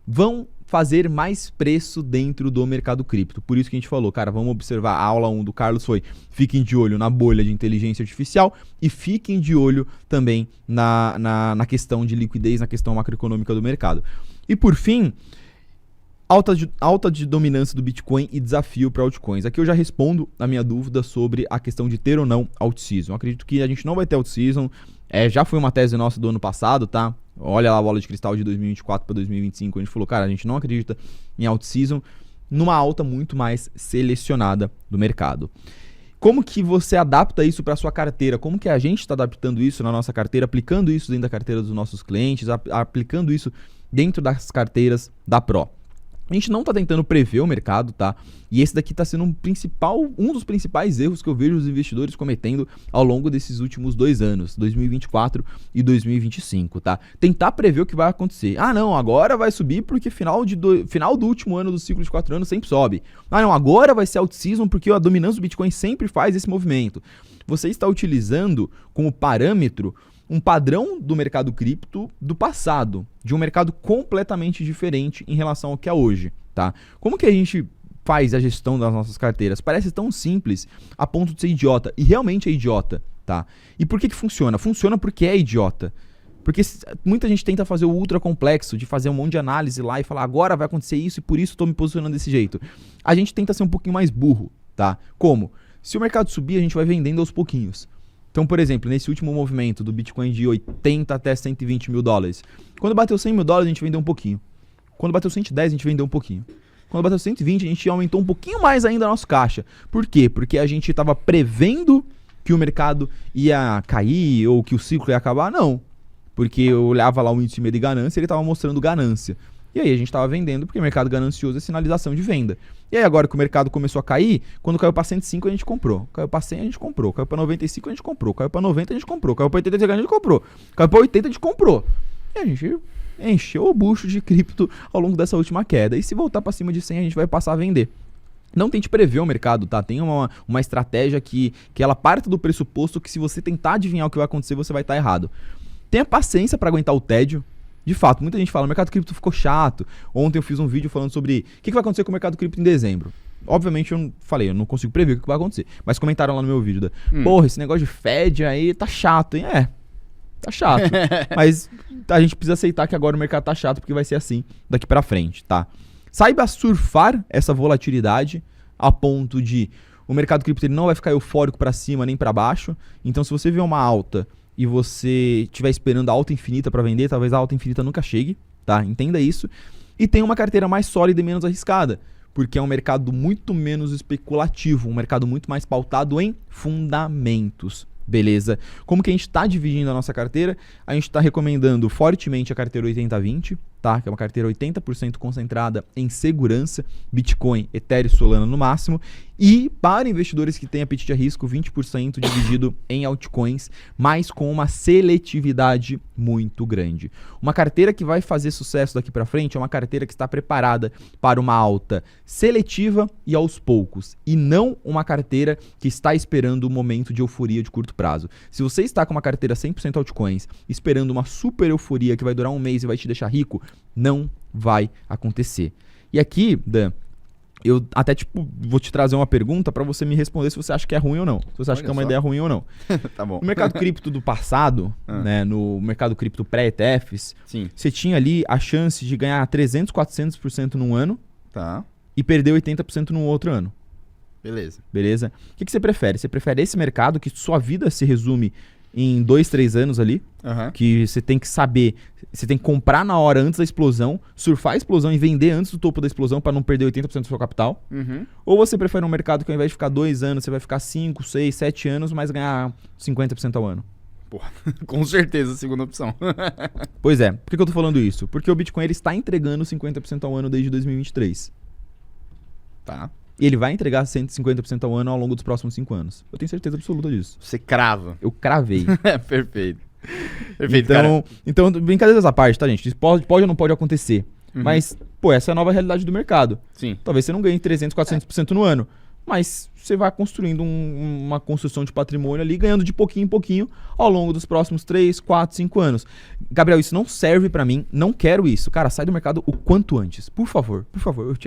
vão fazer mais preço dentro do mercado cripto. Por isso que a gente falou, cara, vamos observar, a aula 1 do Carlos foi, fiquem de olho na bolha de inteligência artificial e fiquem de olho também na questão de liquidez, na questão macroeconômica do mercado. E por fim, alta de dominância do Bitcoin e desafio para altcoins. Aqui eu já respondo a minha dúvida sobre a questão de ter ou não alt-season. Acredito que a gente não vai ter alt-season, já foi uma tese nossa do ano passado, tá? Olha lá a bola de cristal de 2024 para 2025, a gente falou, cara, a gente não acredita em alt-season numa alta muito mais selecionada do mercado. Como que você adapta isso para sua carteira? Como que a gente está adaptando isso na nossa carteira, aplicando isso dentro da carteira dos nossos clientes, aplicando isso dentro das carteiras da Pro? A gente não está tentando prever o mercado, tá? E esse daqui está sendo um dos principais erros que eu vejo os investidores cometendo ao longo desses últimos 2 anos, 2024 e 2025, tá? Tentar prever o que vai acontecer. Ah, não, agora vai subir porque final do último ano do ciclo de 4 anos sempre sobe. Ah, não, agora vai ser alt-season porque a dominância do Bitcoin sempre faz esse movimento. Você está utilizando como parâmetro um padrão do mercado cripto do passado, de um mercado completamente diferente em relação ao que é hoje, tá? Como que a gente faz a gestão das nossas carteiras? Parece tão simples a ponto de ser idiota, e realmente é idiota, tá? E por que funciona? Funciona porque é idiota. Porque muita gente tenta fazer o ultra complexo, de fazer um monte de análise lá e falar, agora vai acontecer isso e por isso estou me posicionando desse jeito. A gente tenta ser um pouquinho mais burro, tá? Como? Se o mercado subir, a gente vai vendendo aos pouquinhos. Então, por exemplo, nesse último movimento do Bitcoin de 80 até 120 mil dólares, quando bateu 100 mil dólares, a gente vendeu um pouquinho. Quando bateu 110, a gente vendeu um pouquinho. Quando bateu 120, a gente aumentou um pouquinho mais ainda a nossa caixa. Por quê? Porque a gente estava prevendo que o mercado ia cair ou que o ciclo ia acabar? Não. Porque eu olhava lá o índice medo de ganância e ele estava mostrando ganância. E aí a gente estava vendendo porque o mercado ganancioso é sinalização de venda. E aí agora que o mercado começou a cair, quando caiu para 105 a gente comprou. Caiu para 100 a gente comprou. Caiu para 95 a gente comprou. Caiu para 90 a gente comprou. Caiu para 80 a gente comprou. Caiu para 80 a gente comprou. E a gente encheu o bucho de cripto ao longo dessa última queda. E se voltar para cima de 100 a gente vai passar a vender. Não tente prever o mercado, tá? Tem uma estratégia que ela parte do pressuposto que se você tentar adivinhar o que vai acontecer, você vai estar errado. Tenha paciência para aguentar o tédio. De fato, muita gente fala, o mercado cripto ficou chato. Ontem eu fiz um vídeo falando sobre o que vai acontecer com o mercado cripto em dezembro. Obviamente eu não consigo prever o que vai acontecer. Mas comentaram lá no meu vídeo, porra, esse negócio de Fed aí tá chato, hein? Tá chato. Mas a gente precisa aceitar que agora o mercado tá chato porque vai ser assim daqui pra frente, tá? Saiba surfar essa volatilidade a ponto de o mercado cripto ele não vai ficar eufórico pra cima nem pra baixo. Então se você vê uma alta e você estiver esperando a alta infinita para vender, talvez a alta infinita nunca chegue, tá? Entenda isso. E tem uma carteira mais sólida e menos arriscada, porque é um mercado muito menos especulativo, um mercado muito mais pautado em fundamentos, beleza? Como que a gente está dividindo a nossa carteira? A gente está recomendando fortemente a carteira 80-20, tá? Que é uma carteira 80% concentrada em segurança, Bitcoin, Ethereum, Solana no máximo. E para investidores que têm apetite a risco, 20% dividido em altcoins, mas com uma seletividade muito grande. Uma carteira que vai fazer sucesso daqui para frente é uma carteira que está preparada para uma alta seletiva e aos poucos, e não uma carteira que está esperando um momento de euforia de curto prazo. Se você está com uma carteira 100% altcoins, esperando uma super euforia que vai durar um mês e vai te deixar rico, não vai acontecer. E aqui, Dan, eu até vou te trazer uma pergunta para você me responder se você acha que é ruim ou não. Se você acha que é uma ideia ruim ou não. Tá bom. No mercado cripto do passado, né, no mercado cripto pré-ETFs, você tinha ali a chance de ganhar 300%, 400% num ano, tá, e perder 80% no outro ano. Beleza. O que você prefere? Você prefere esse mercado que sua vida se resume em 2, 3 anos ali, que você tem que saber, você tem que comprar na hora antes da explosão, surfar a explosão e vender antes do topo da explosão para não perder 80% do seu capital? Ou você prefere um mercado que ao invés de ficar 2 anos, você vai ficar 5, 6, 7 anos, mas ganhar 50% ao ano? Porra, com certeza a segunda opção. Pois é, por que eu tô falando isso? Porque o Bitcoin ele está entregando 50% ao ano desde 2023. Tá. E ele vai entregar 150% ao ano ao longo dos próximos 5 anos. Eu tenho certeza absoluta disso. Você crava. Eu cravei. Perfeito. Perfeito, cara. Então, brincadeiras à parte, tá, gente? Isso pode ou não pode acontecer. Mas, pô, essa é a nova realidade do mercado. Sim. Talvez você não ganhe 300%, 400% no ano. Mas você vai construindo uma construção de patrimônio ali, ganhando de pouquinho em pouquinho ao longo dos próximos 3, 4, 5 anos. Gabriel, isso não serve pra mim, não quero isso. Cara, sai do mercado o quanto antes. Por favor,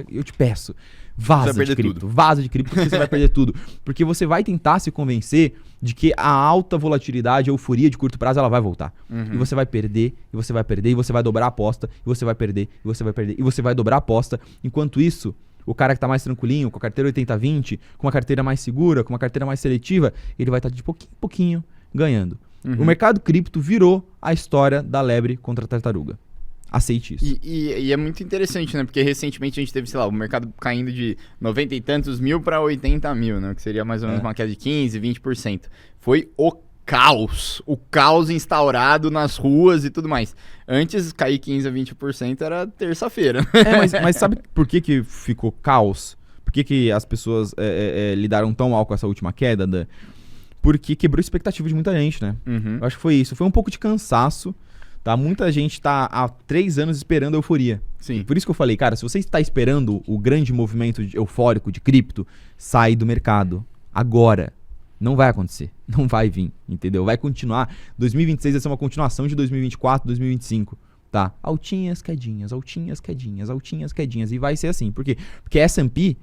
eu te peço. Vaza de cripto, vaza de cripto, porque você vai perder tudo. Porque você vai tentar se convencer de que a alta volatilidade, a euforia de curto prazo, ela vai voltar. E você vai perder, e você vai perder, e você vai dobrar a aposta, e você vai perder, e você vai perder, e você vai dobrar a aposta. Enquanto isso, o cara que tá mais tranquilinho, com a carteira 80-20, com uma carteira mais segura, com uma carteira mais seletiva, ele vai estar de pouquinho em pouquinho ganhando. O mercado cripto virou a história da lebre contra a tartaruga. Aceite isso. E é muito interessante, né? Porque recentemente a gente teve, sei lá, o mercado caindo de 90 e tantos mil para 80 mil, né? Que seria mais ou menos uma queda de 15, 20%. Foi o caos instaurado nas ruas e tudo mais. Antes, cair 15 a 20% era terça-feira. Mas sabe por que ficou caos? Por que as pessoas lidaram tão mal com essa última queda, Dan? Porque quebrou a expectativa de muita gente, né? Eu acho que foi isso. Foi um pouco de cansaço, tá? Muita gente tá há 3 anos esperando a euforia. Sim. Por isso que eu falei, cara, se você está esperando o grande movimento eufórico de cripto, sai do mercado. Agora. Não vai acontecer. Não vai vir, entendeu? Vai continuar. 2026 vai ser uma continuação de 2024, 2025, tá? Altinhas, quedinhas, altinhas, quedinhas, altinhas, quedinhas. E vai ser assim. Por quê? Porque S&P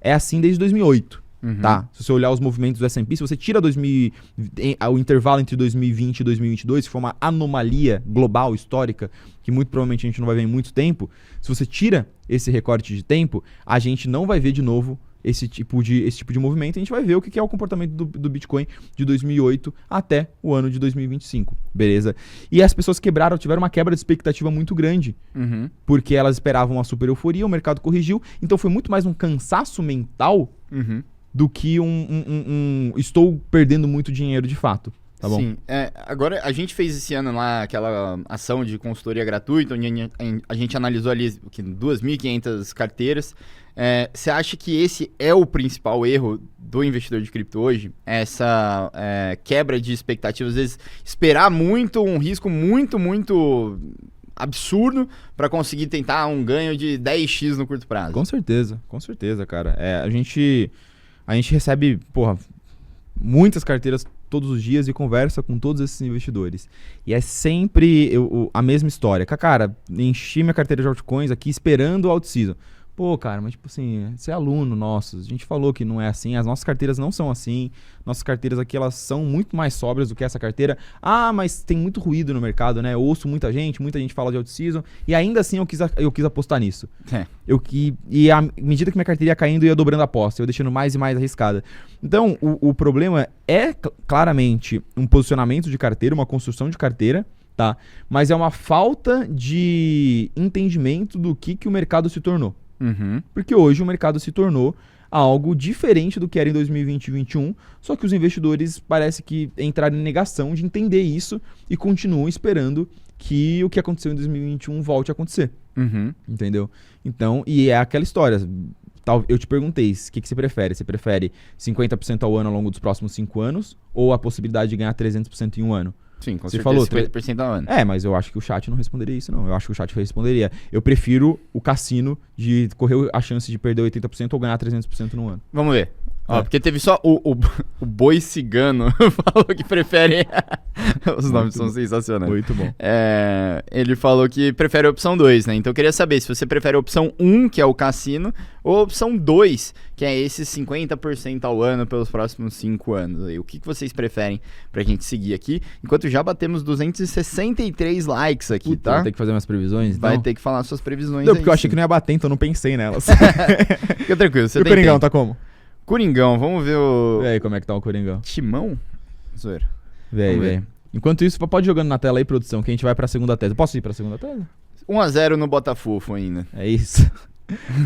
é assim desde 2008, tá? Se você olhar os movimentos do S&P, se você tira o intervalo entre 2020 e 2022, que foi uma anomalia global, histórica, que muito provavelmente a gente não vai ver em muito tempo, se você tira esse recorte de tempo, a gente não vai ver de novo esse tipo de movimento. A gente vai ver o que é o comportamento do Bitcoin de 2008 até o ano de 2025, beleza? E as pessoas tiveram uma quebra de expectativa muito grande, porque elas esperavam uma super euforia, o mercado corrigiu, então foi muito mais um cansaço mental do que estou perdendo muito dinheiro de fato. Tá bom? Sim. Agora, a gente fez esse ano lá aquela ação de consultoria gratuita, onde a gente analisou ali 2.500 carteiras. Você acha que esse é o principal erro do investidor de cripto hoje? Essa quebra de expectativas, às vezes esperar muito, um risco muito, muito absurdo para conseguir tentar um ganho de 10x no curto prazo. Com certeza, cara. A gente recebe, muitas carteiras todos os dias e conversa com todos esses investidores. E é sempre a mesma história. Cara, enchi minha carteira de altcoins aqui esperando o out-season. Pô, cara, mas tipo assim, você é aluno nosso, a gente falou que não é assim, as nossas carteiras não são assim, nossas carteiras aqui, elas são muito mais sóbrias do que essa carteira. Ah, mas tem muito ruído no mercado, né? Eu ouço muita gente fala de out-season, e ainda assim eu quis apostar nisso. E à medida que minha carteira ia caindo, eu ia dobrando a aposta, eu deixando mais e mais arriscada. Então, o problema é claramente um posicionamento de carteira, uma construção de carteira, tá? Mas é uma falta de entendimento do que o mercado se tornou. Porque hoje o mercado se tornou algo diferente do que era em 2020 e 2021, só que os investidores parece que entraram em negação de entender isso e continuam esperando que o que aconteceu em 2021 volte a acontecer. Entendeu? Então, e é aquela história. Eu te perguntei, o que você prefere? Você prefere 50% ao ano ao longo dos próximos 5 anos ou a possibilidade de ganhar 300% em um ano? Sim, com você certeza, falou 50% ao ano. Mas eu acho que o chat não responderia isso, não. Eu acho que o chat responderia. Eu prefiro o cassino de correr a chance de perder 80% ou ganhar 300% no ano. Vamos ver. Porque teve só o Boi Cigano falou que prefere... Os nomes são sensacionais. Muito bom. Ele falou que prefere a opção 2, né? Então eu queria saber se você prefere a opção 1, que é o cassino, ou a opção 2, que é esses 50% ao ano pelos próximos 5 anos. O que vocês preferem pra gente seguir aqui? Enquanto já batemos 263 likes aqui, tá? Vai ter que fazer umas previsões, então? Vai ter que falar suas previsões. Não, porque eu achei que não ia bater, então não pensei nelas. Fica tranquilo, você tem. E o Coringão tá como? Coringão, vamos ver o... Vê aí como é que tá o Coringão. Timão? Zoeira. Vê aí. Enquanto isso, pode ir jogando na tela aí, produção, que a gente vai pra segunda tese. Posso ir pra segunda tese? 1-0 no Botafogo ainda. É isso.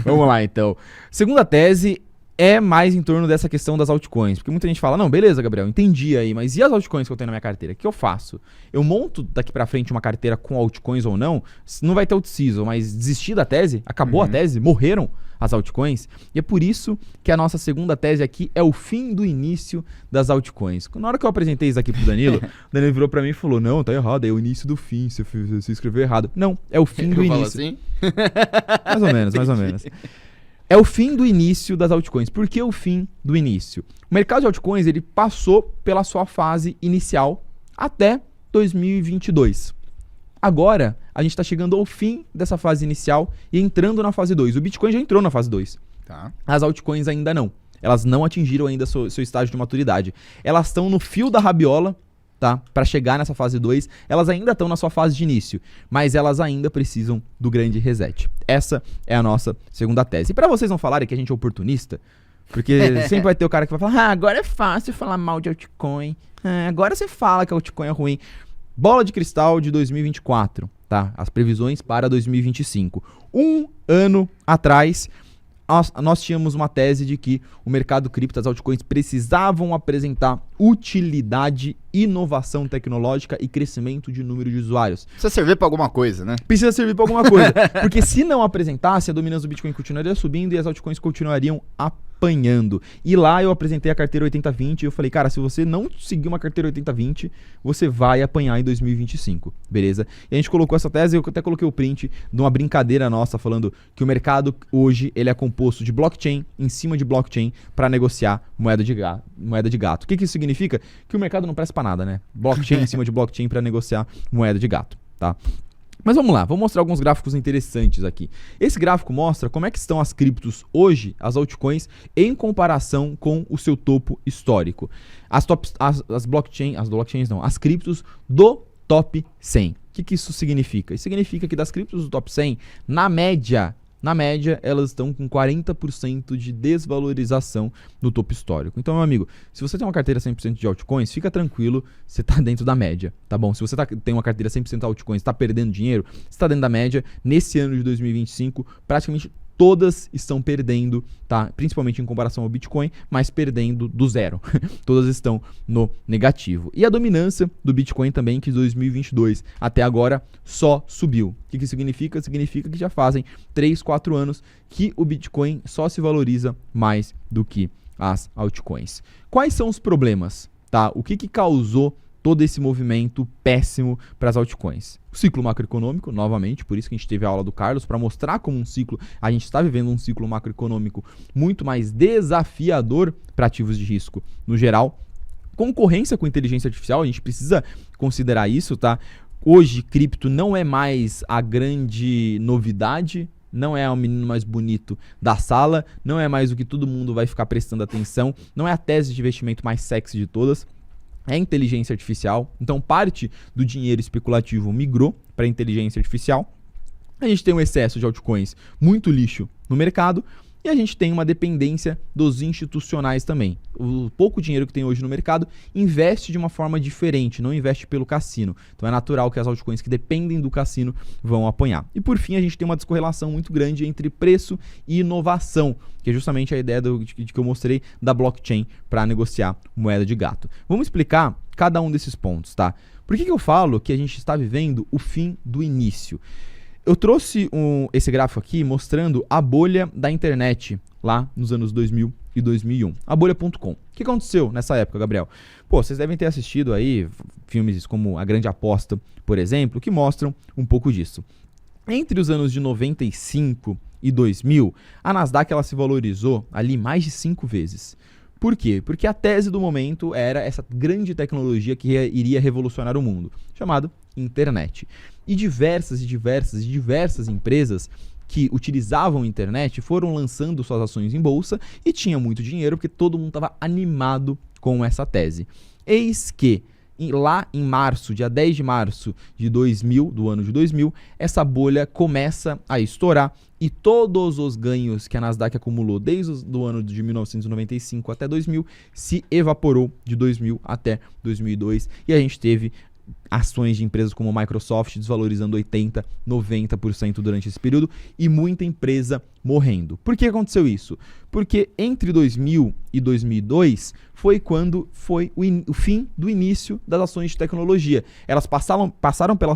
Vamos lá, então. Segunda tese é mais em torno dessa questão das altcoins. Porque muita gente fala, não, beleza, Gabriel, entendi aí, mas e as altcoins que eu tenho na minha carteira? O que eu faço? Eu monto daqui pra frente uma carteira com altcoins ou não? Não vai ter out-season, mas desistir da tese? Acabou a tese? Morreram as altcoins? E é por isso que a nossa segunda tese aqui é o fim do início das altcoins. Na hora que eu apresentei isso aqui pro Danilo, o Danilo virou pra mim e falou, não, tá errado, é o início do fim, você escreveu errado. Não, é o fim do início. Assim? Mais ou menos. É o fim do início das altcoins. Por que o fim do início? O mercado de altcoins ele passou pela sua fase inicial até 2022. Agora, a gente está chegando ao fim dessa fase inicial e entrando na fase 2. O Bitcoin já entrou na fase 2. Tá. As altcoins ainda não. Elas não atingiram ainda seu estágio de maturidade. Elas estão no fio da rabiola, tá? Para chegar nessa fase 2, elas ainda estão na sua fase de início, mas elas ainda precisam do grande reset. Essa é a nossa segunda tese. E para vocês não falarem que a gente é oportunista, porque sempre vai ter o cara que vai falar, agora é fácil falar mal de altcoin, agora você fala que a altcoin é ruim. Bola de cristal de 2024, tá? As previsões para 2025. Um ano atrás, nós tínhamos uma tese de que o mercado cripto, as altcoins, precisavam apresentar utilidade, inovação tecnológica e crescimento de número de usuários. Precisa servir pra alguma coisa, né? Precisa servir pra alguma coisa. Porque se não apresentasse, a dominância do Bitcoin continuaria subindo e as altcoins continuariam apanhando. E lá eu apresentei a carteira 80-20 e eu falei, cara, se você não seguir uma carteira 80-20, você vai apanhar em 2025, beleza? E a gente colocou essa tese, eu até coloquei o print de uma brincadeira nossa falando que o mercado hoje ele é composto de blockchain em cima de blockchain para negociar moeda de gato. O que isso significa? Que o mercado não presta pra nada, né? Blockchain em cima de blockchain para negociar moeda de gato, tá? Mas vamos lá, vou mostrar alguns gráficos interessantes aqui. Esse gráfico mostra como é que estão as criptos hoje, as altcoins, em comparação com o seu topo histórico. As criptos do top 100. O que isso significa? Isso significa que das criptos do top 100, na média, elas estão com 40% de desvalorização no topo histórico. Então, meu amigo, se você tem uma carteira 100% de altcoins, fica tranquilo, você está dentro da média, tá bom? Se você tem uma carteira 100% altcoins, está perdendo dinheiro, você está dentro da média. Nesse ano de 2025, praticamente todas estão perdendo, tá? Principalmente em comparação ao Bitcoin, mas perdendo do zero. Todas estão no negativo. E a dominância do Bitcoin também, que em 2022 até agora só subiu. O que significa? Significa que já fazem 3, 4 anos que o Bitcoin só se valoriza mais do que as altcoins. Quais são os problemas? Tá? O que causou todo esse movimento péssimo para as altcoins? O ciclo macroeconômico, novamente, por isso que a gente teve a aula do Carlos, para mostrar como a gente está vivendo um ciclo macroeconômico muito mais desafiador para ativos de risco no geral. Concorrência com inteligência artificial, a gente precisa considerar isso, tá? Hoje, cripto não é mais a grande novidade, não é o menino mais bonito da sala, não é mais o que todo mundo vai ficar prestando atenção, não é a tese de investimento mais sexy de todas. É inteligência artificial, então parte do dinheiro especulativo migrou para inteligência artificial. A gente tem um excesso de altcoins, muito lixo no mercado, e a gente tem uma dependência dos institucionais também. O pouco dinheiro que tem hoje no mercado investe de uma forma diferente, não investe pelo cassino. Então é natural que as altcoins que dependem do cassino vão apanhar. E por fim, a gente tem uma descorrelação muito grande entre preço e inovação, que é justamente a ideia que eu mostrei da blockchain para negociar moeda de gato. Vamos explicar cada um desses pontos, tá? Por que eu falo que a gente está vivendo o fim do início? Eu trouxe esse gráfico aqui mostrando a bolha da internet lá nos anos 2000 e 2001. A bolha.com. O que aconteceu nessa época, Gabriel? Pô, vocês devem ter assistido aí filmes como A Grande Aposta, por exemplo, que mostram um pouco disso. Entre os anos de 95 e 2000, a Nasdaq ela se valorizou ali mais de 5 vezes. Por quê? Porque a tese do momento era essa grande tecnologia que iria revolucionar o mundo, chamado internet. E diversas empresas que utilizavam a internet foram lançando suas ações em bolsa e tinha muito dinheiro porque todo mundo estava animado com essa tese. Eis que lá em março, dia 10 de março do ano de 2000, essa bolha começa a estourar e todos os ganhos que a Nasdaq acumulou desde o ano de 1995 até 2000 se evaporou de 2000 até 2002 e a gente teve ações de empresas como a Microsoft desvalorizando 80%, 90% durante esse período e muita empresa morrendo. Por que aconteceu isso? Porque entre 2000 e 2002 foi quando foi o fim do início das ações de tecnologia. Elas passaram pela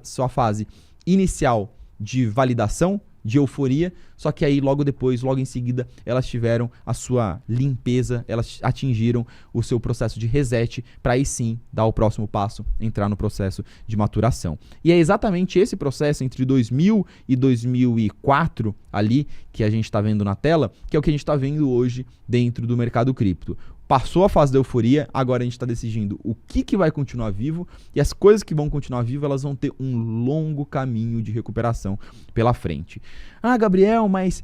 sua fase inicial de validação, de euforia, só que aí logo depois, logo em seguida, elas tiveram a sua limpeza, elas atingiram o seu processo de reset para aí sim dar o próximo passo, entrar no processo de maturação. E é exatamente esse processo entre 2000 e 2004 ali que a gente está vendo na tela, que é o que a gente está vendo hoje dentro do mercado cripto. Passou a fase da euforia, agora a gente está decidindo o que vai continuar vivo e as coisas que vão continuar vivas, elas vão ter um longo caminho de recuperação pela frente. Ah, Gabriel, mas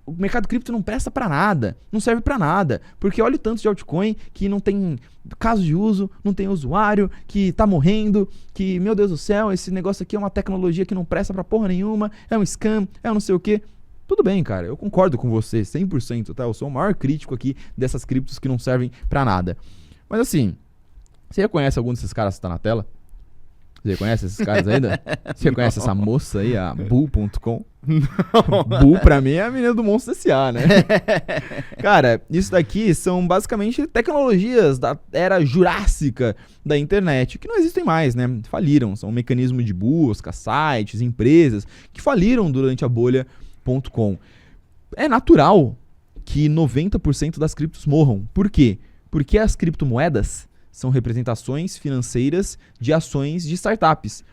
o mercado cripto não presta para nada, não serve para nada, porque olha o tanto de altcoin que não tem caso de uso, não tem usuário, que tá morrendo, que, meu Deus do céu, esse negócio aqui é uma tecnologia que não presta para porra nenhuma, é um scam, é um não sei o quê. Tudo bem, cara, eu concordo com você 100%, tá? Eu sou o maior crítico aqui dessas criptos que não servem pra nada. Mas assim, você reconhece algum desses caras que tá na tela? Você reconhece esses caras ainda? Você reconhece essa moça aí, a Bull.com? Bull pra mim é a menina do Monstro S.A., né? Cara, isso daqui são basicamente tecnologias da era jurássica da internet, que não existem mais, né? Faliram, são um mecanismo de busca, sites, empresas que faliram durante a bolha.com. É natural que 90% das criptos morram. Por quê? Porque as criptomoedas são representações financeiras de ações de startups.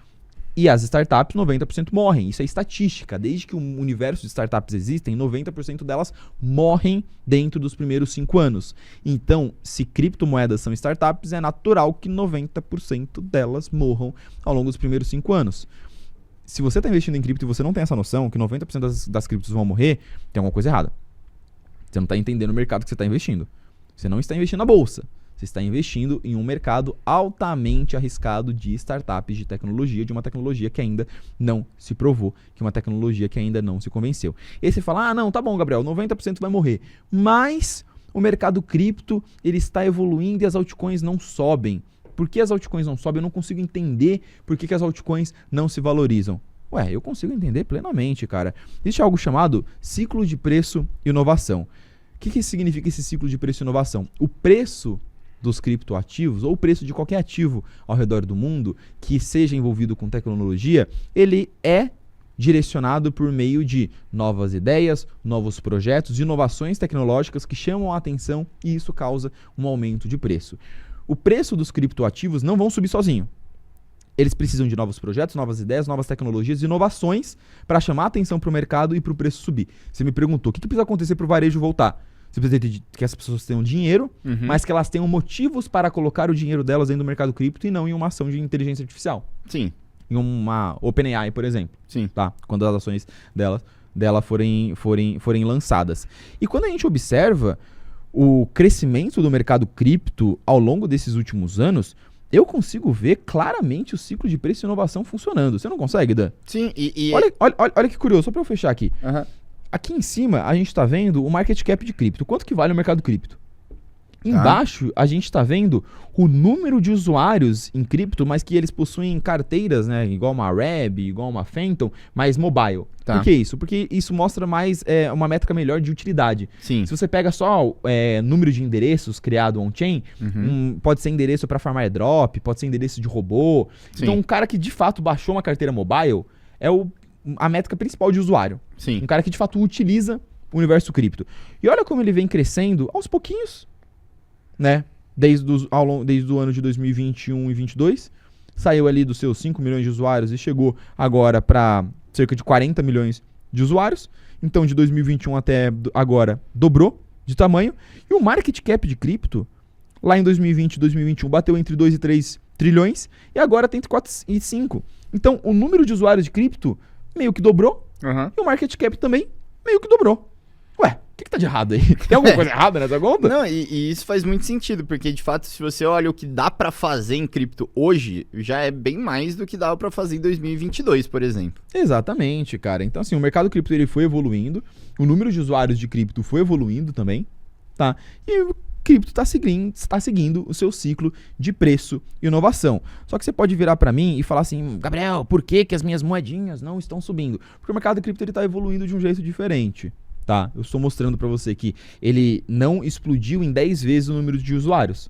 E as startups, 90% morrem. Isso é estatística. Desde que o universo de startups existem, 90% delas morrem dentro dos primeiros 5 anos. Então, se criptomoedas são startups, é natural que 90% delas morram ao longo dos primeiros 5 anos. Se você está investindo em cripto e você não tem essa noção que 90% das criptos vão morrer, tem alguma coisa errada. Você não está entendendo o mercado que você está investindo. Você não está investindo na bolsa. Você está investindo em um mercado altamente arriscado de startups de tecnologia, de uma tecnologia que ainda não se provou, que é uma tecnologia que ainda não se convenceu. E aí você fala, não, tá bom, Gabriel, 90% vai morrer. Mas o mercado cripto, ele está evoluindo e as altcoins não sobem. Por que as altcoins não sobem? Eu não consigo entender por que as altcoins não se valorizam. Ué, eu consigo entender plenamente, cara. Existe algo chamado ciclo de preço e inovação. O que significa esse ciclo de preço e inovação? O preço dos criptoativos, ou o preço de qualquer ativo ao redor do mundo que seja envolvido com tecnologia, ele é direcionado por meio de novas ideias, novos projetos, inovações tecnológicas que chamam a atenção e isso causa um aumento de preço. O preço dos criptoativos não vão subir sozinho. Eles precisam de novos projetos, novas ideias, novas tecnologias, inovações para chamar a atenção para o mercado e para o preço subir. Você me perguntou, o que precisa acontecer para o varejo voltar? Você precisa ter que as pessoas tenham dinheiro, mas que elas tenham motivos para colocar o dinheiro delas dentro do mercado cripto e não em uma ação de inteligência artificial. Sim. Em uma OpenAI, por exemplo. Sim. Tá? Quando as ações dela forem lançadas. E quando a gente observa o crescimento do mercado cripto ao longo desses últimos anos, eu consigo ver claramente o ciclo de preço e inovação funcionando. Você não consegue, Dan? Sim, Olha que curioso, só para eu fechar aqui. Aqui em cima, a gente está vendo o market cap de cripto. Quanto que vale o mercado cripto? Embaixo, a gente está vendo o número de usuários em cripto, mas que eles possuem carteiras, né? Igual uma Reb, igual uma Phantom, mas mobile. Por que isso? Porque isso mostra mais uma métrica melhor de utilidade. Sim. Se você pega só número de endereços criado on-chain, pode ser endereço para farmar airdrop, pode ser endereço de robô. Sim. Então, um cara que de fato baixou uma carteira mobile é a métrica principal de usuário. Sim. Um cara que de fato utiliza o universo cripto. E olha como ele vem crescendo aos pouquinhos, né? Desde o ano de 2021 e 2022. Saiu ali dos seus 5 milhões de usuários e chegou agora para cerca de 40 milhões de usuários. Então, de 2021 até agora, dobrou de tamanho. E o market cap de cripto, lá em 2020 e 2021, bateu entre 2 e 3 trilhões. E agora tem entre 4 e 5. Então, o número de usuários de cripto meio que dobrou. E o market cap também meio que dobrou. Ué, o que tá de errado aí? Tem alguma coisa errada nessa conta? Não, e isso faz muito sentido, porque de fato, se você olha o que dá pra fazer em cripto hoje, já é bem mais do que dava pra fazer em 2022, por exemplo. Exatamente, cara. Então, assim, o mercado cripto ele foi evoluindo, o número de usuários de cripto foi evoluindo também, tá? E cripto está seguindo o seu ciclo de preço e inovação. Só que você pode virar para mim e falar assim, Gabriel, por que as minhas moedinhas não estão subindo? Porque o mercado cripto está evoluindo de um jeito diferente. Tá? Eu estou mostrando para você que ele não explodiu em 10 vezes o número de usuários.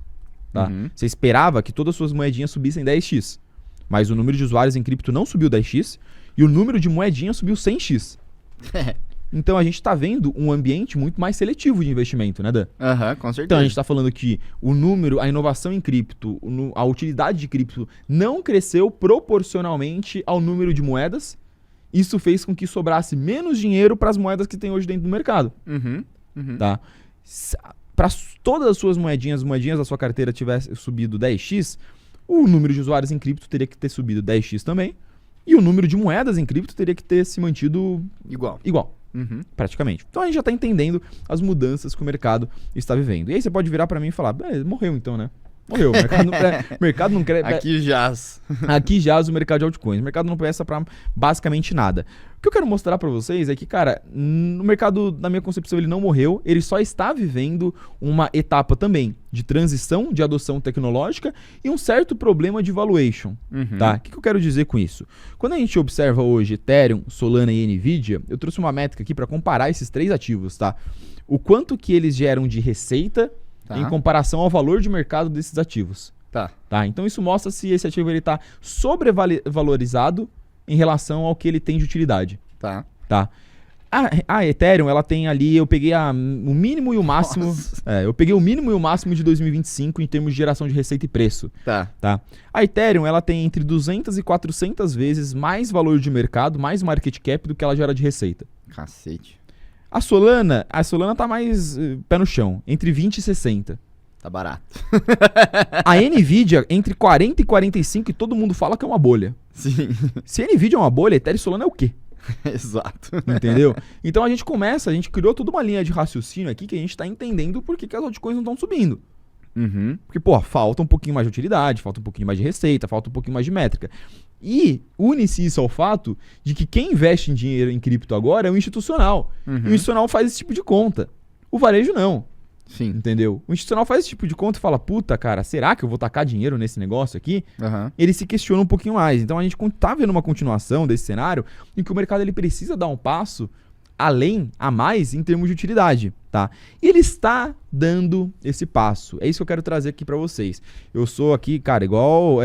Tá? Você esperava que todas as suas moedinhas subissem 10x. Mas o número de usuários em cripto não subiu 10x e o número de moedinhas subiu 100x. Então a gente está vendo um ambiente muito mais seletivo de investimento, né, Dan? Com certeza. Então a gente está falando que o número, a inovação em cripto, a utilidade de cripto não cresceu proporcionalmente ao número de moedas. Isso fez com que sobrasse menos dinheiro para as moedas que tem hoje dentro do mercado. Tá? Para todas as suas moedinhas da sua carteira tivesse subido 10x, o número de usuários em cripto teria que ter subido 10x também. E o número de moedas em cripto teria que ter se mantido igual. Praticamente. Então a gente já está entendendo as mudanças que o mercado está vivendo. E aí você pode virar para mim e falar, morreu então, né? Morreu. O mercado não cresce. Aqui jaz. Aqui jaz o mercado de altcoins. O mercado não presta para basicamente nada. O que eu quero mostrar para vocês é que, cara, o mercado, na minha concepção, ele não morreu. Ele só está vivendo uma etapa também de transição, de adoção tecnológica e um certo problema de valuation. Tá? O que eu quero dizer com isso? Quando a gente observa hoje Ethereum, Solana e Nvidia, eu trouxe uma métrica aqui para comparar esses três ativos, tá? O quanto que eles geram de receita em comparação ao valor de mercado desses ativos. Tá? Então isso mostra se esse ativo está sobrevalorizado em relação ao que ele tem de utilidade. Tá? A Ethereum, ela tem ali, eu peguei o mínimo e o máximo. Eu peguei o mínimo e o máximo de 2025 em termos de geração de receita e preço. Tá? A Ethereum, ela tem entre 200 e 400 vezes mais valor de mercado, mais market cap do que ela gera de receita. Cacete. A Solana tá mais pé no chão, entre 20 e 60. Tá barato. A Nvidia, entre 40 e 45, e todo mundo fala que é uma bolha. Sim. Se a Nvidia é uma bolha, Ethereum e Solana é o quê? Exato. Entendeu? Então a gente criou toda uma linha de raciocínio aqui que a gente tá entendendo por que as altcoins não estão subindo. Porque, falta um pouquinho mais de utilidade, falta um pouquinho mais de receita, falta um pouquinho mais de métrica. E une-se isso ao fato de que quem investe em dinheiro em cripto agora é o institucional. E o institucional faz esse tipo de conta. O varejo não. Sim. Entendeu? O institucional faz esse tipo de conta e fala, puta, cara, será que eu vou tacar dinheiro nesse negócio aqui? Ele se questiona um pouquinho mais. Então a gente tá vendo uma continuação desse cenário em que o mercado ele precisa dar um passo a mais em termos de utilidade, tá? E ele está dando esse passo. É isso que eu quero trazer aqui pra vocês. Eu sou aqui, cara, igual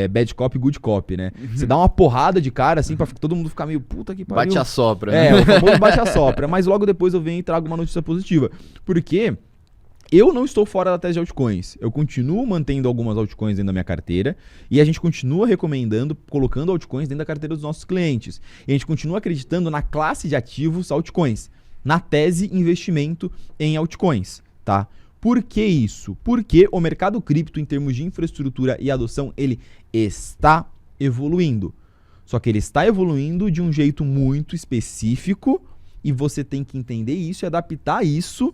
bad cop, good cop, né? Você dá uma porrada de cara, assim, pra todo mundo ficar meio puta que pariu. Bate a sopra. O famoso bate a sopra. Mas logo depois eu venho e trago uma notícia positiva. Porque eu não estou fora da tese de altcoins. Eu continuo mantendo algumas altcoins dentro da minha carteira e a gente continua recomendando, colocando altcoins dentro da carteira dos nossos clientes. E a gente continua acreditando na classe de ativos altcoins, na tese investimento em altcoins, tá? Por que isso? Porque o mercado cripto, em termos de infraestrutura e adoção, ele está evoluindo. Só que ele está evoluindo de um jeito muito específico e você tem que entender isso e adaptar isso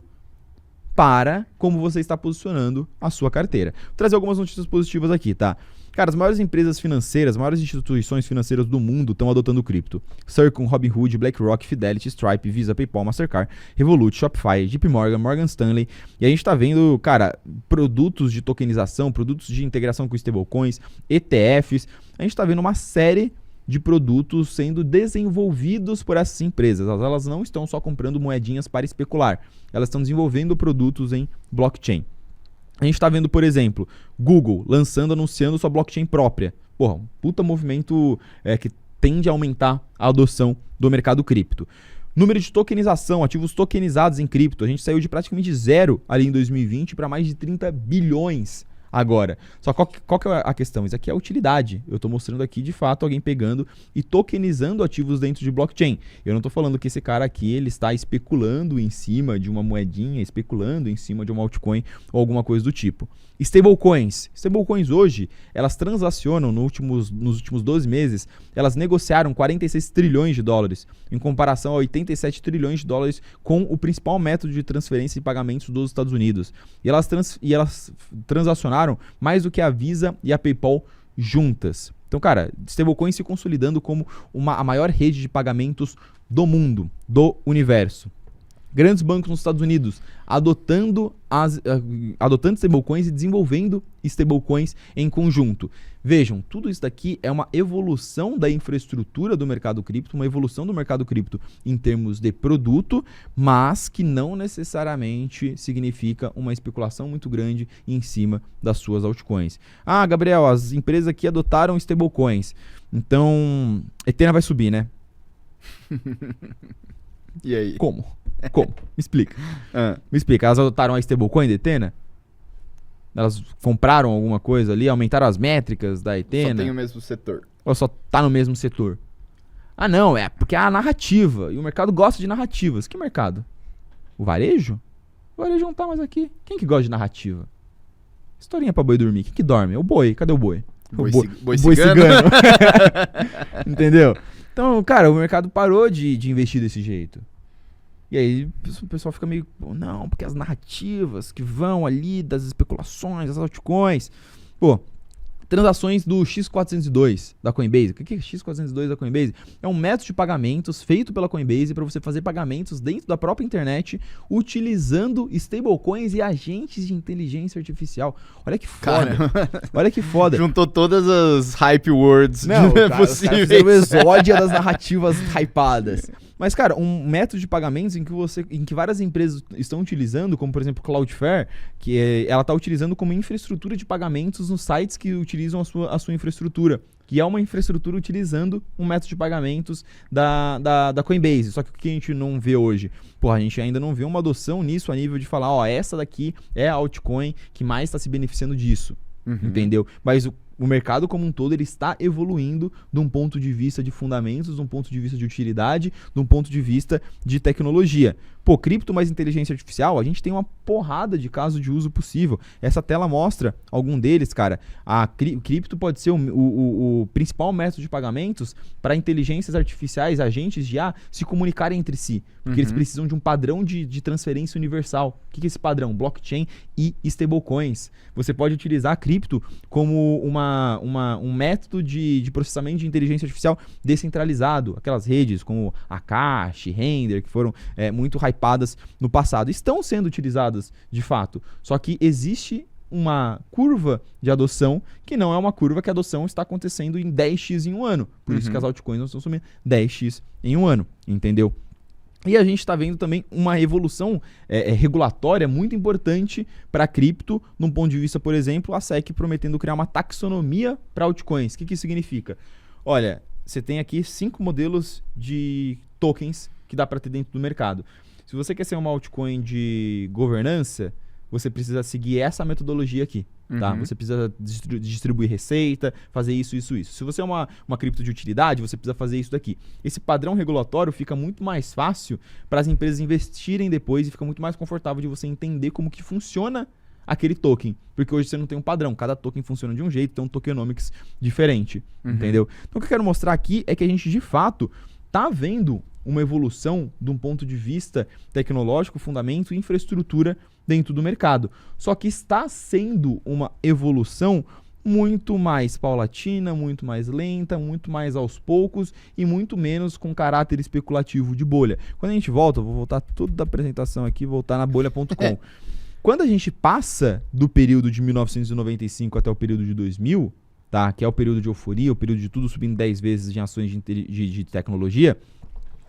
para como você está posicionando a sua carteira. Vou trazer algumas notícias positivas aqui, tá? Cara, as maiores empresas financeiras, as maiores instituições financeiras do mundo estão adotando cripto. Circle, Robinhood, BlackRock, Fidelity, Stripe, Visa, PayPal, Mastercard, Revolut, Shopify, JP Morgan, Morgan Stanley. E a gente está vendo, cara, produtos de tokenização, produtos de integração com stablecoins, ETFs. A gente está vendo uma série de produtos sendo desenvolvidos por essas empresas. Elas não estão só comprando moedinhas para especular. Elas estão desenvolvendo produtos em blockchain. A gente está vendo, por exemplo, Google anunciando sua blockchain própria. Porra, um puta movimento que tende a aumentar a adoção do mercado cripto. Número de tokenização, ativos tokenizados em cripto. A gente saiu de praticamente zero ali em 2020 para mais de 30 bilhões agora. Só qual que é a questão? Isso aqui é a utilidade. Eu estou mostrando aqui, de fato, alguém pegando e tokenizando ativos dentro de blockchain. Eu não estou falando que esse cara aqui ele está especulando em cima de uma moedinha, especulando em cima de uma altcoin ou alguma coisa do tipo. Stablecoins. Stablecoins hoje, elas transacionam nos últimos 12 meses, elas negociaram 46 trilhões de dólares, em comparação a 87 trilhões de dólares com o principal método de transferência e pagamentos dos Estados Unidos. E elas transacionaram mais do que a Visa e a PayPal juntas. Então, cara, stablecoins se consolidando como a maior rede de pagamentos do mundo, do universo. Grandes bancos nos Estados Unidos adotando stablecoins e desenvolvendo stablecoins em conjunto. Vejam, tudo isso daqui é uma evolução da infraestrutura do mercado cripto, uma evolução do mercado cripto em termos de produto, mas que não necessariamente significa uma especulação muito grande em cima das suas altcoins. Ah, Gabriel, as empresas aqui adotaram stablecoins, então Ethereum vai subir, né? E aí? Como? Me explica. Me explica. Elas adotaram a stablecoin da Ethereum? Elas compraram alguma coisa ali? Aumentaram as métricas da Ethereum? Só tem o mesmo setor. Ou só tá no mesmo setor? Ah, não. É porque é a narrativa. E o mercado gosta de narrativas. Que mercado? O varejo? O varejo não tá mais aqui. Quem que gosta de narrativa? Historinha pra boi dormir. Quem que dorme? É o boi. Cadê o boi? Boi Boi cigano. Entendeu? Então, cara, o mercado parou de investir desse jeito. E aí o pessoal fica meio, não, porque as narrativas que vão ali das especulações, das altcoins. Pô, transações do X402 da Coinbase. O que é X402 da Coinbase? É um método de pagamentos feito pela Coinbase para você fazer pagamentos dentro da própria internet utilizando stablecoins e agentes de inteligência artificial. Olha que foda. Olha que foda. Juntou todas as hype words possíveis. O exódia das narrativas hypadas. Mas, cara, um método de pagamentos em que várias empresas estão utilizando, como por exemplo Cloudflare, ela está utilizando como infraestrutura de pagamentos nos sites que utilizam a sua infraestrutura, que é uma infraestrutura utilizando um método de pagamentos da Coinbase. Só que o que a gente não vê hoje? Porra, a gente ainda não vê uma adoção nisso a nível de falar, ó, essa daqui é a altcoin que mais está se beneficiando disso. Entendeu? Mas o mercado como um todo ele está evoluindo de um ponto de vista de fundamentos, de um ponto de vista de utilidade, de um ponto de vista de tecnologia. Pô, cripto mais inteligência artificial, a gente tem uma porrada de casos de uso possível. Essa tela mostra algum deles, cara. O cripto pode ser o principal método de pagamentos para inteligências artificiais, agentes de IA, se comunicarem entre si. Porque eles precisam de um padrão de transferência universal. O que é esse padrão? Blockchain e stablecoins. Você pode utilizar a cripto como um método de processamento de inteligência artificial descentralizado. Aquelas redes como Akash, Render, que foram muito hypadas no passado. Estão sendo utilizadas de fato. Só que existe uma curva de adoção que não é uma curva que a adoção está acontecendo em 10x em um ano. Por isso que as altcoins não estão subindo 10x em um ano. Entendeu? E a gente está vendo também uma evolução regulatória muito importante para a cripto, num ponto de vista, por exemplo, a SEC prometendo criar uma taxonomia para altcoins. O que isso significa? Olha, você tem aqui 5 modelos de tokens que dá para ter dentro do mercado. Se você quer ser uma altcoin de governança, você precisa seguir essa metodologia aqui. Tá? Você precisa distribuir receita, fazer isso. Se você é uma cripto de utilidade, você precisa fazer isso daqui. Esse padrão regulatório fica muito mais fácil para as empresas investirem depois e fica muito mais confortável de você entender como que funciona aquele token. Porque hoje você não tem um padrão. Cada token funciona de um jeito, tem um tokenomics diferente. Entendeu? Então o que eu quero mostrar aqui é que a gente, de fato, tá vendo uma evolução de um ponto de vista tecnológico, fundamento e infraestrutura dentro do mercado. Só que está sendo uma evolução muito mais paulatina, muito mais lenta, muito mais aos poucos e muito menos com caráter especulativo de bolha. Quando a gente volta, eu vou voltar tudo da apresentação aqui, voltar na bolha.com. Quando a gente passa do período de 1995 até o período de 2000, tá? Que é o período de euforia, o período de tudo subindo 10 vezes em ações de tecnologia,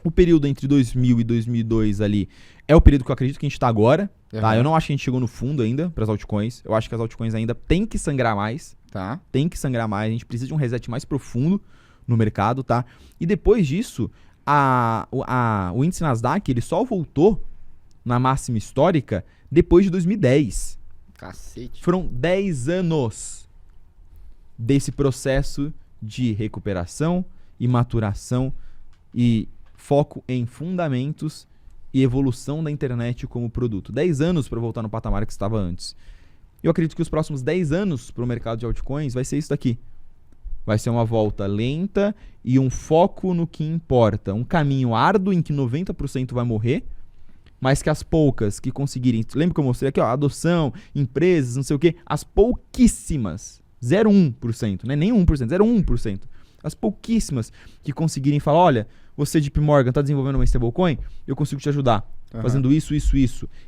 o período entre 2000 e 2002 ali é o período que eu acredito que a gente está agora. Tá? Eu não acho que a gente chegou no fundo ainda para as altcoins. Eu acho que as altcoins ainda tem que sangrar mais. Tá. Tem que sangrar mais. A gente precisa de um reset mais profundo no mercado. Tá? E depois disso, o índice Nasdaq ele só voltou na máxima histórica depois de 2010. Cacete. Foram 10 anos desse processo de recuperação e maturação e foco em fundamentos e evolução da internet como produto. 10 anos para voltar no patamar que estava antes. Eu acredito que os próximos 10 anos para o mercado de altcoins vai ser isso daqui. Vai ser uma volta lenta e um foco no que importa. Um caminho árduo em que 90% vai morrer, mas que as poucas que conseguirem... Lembra que eu mostrei aqui, ó, adoção, empresas, não sei o quê? As pouquíssimas, 0,1%, não é nem 1%, 0,1%. As pouquíssimas que conseguirem falar, olha... Você, JP Morgan, está desenvolvendo uma stablecoin? Eu consigo te ajudar. fazendo isso,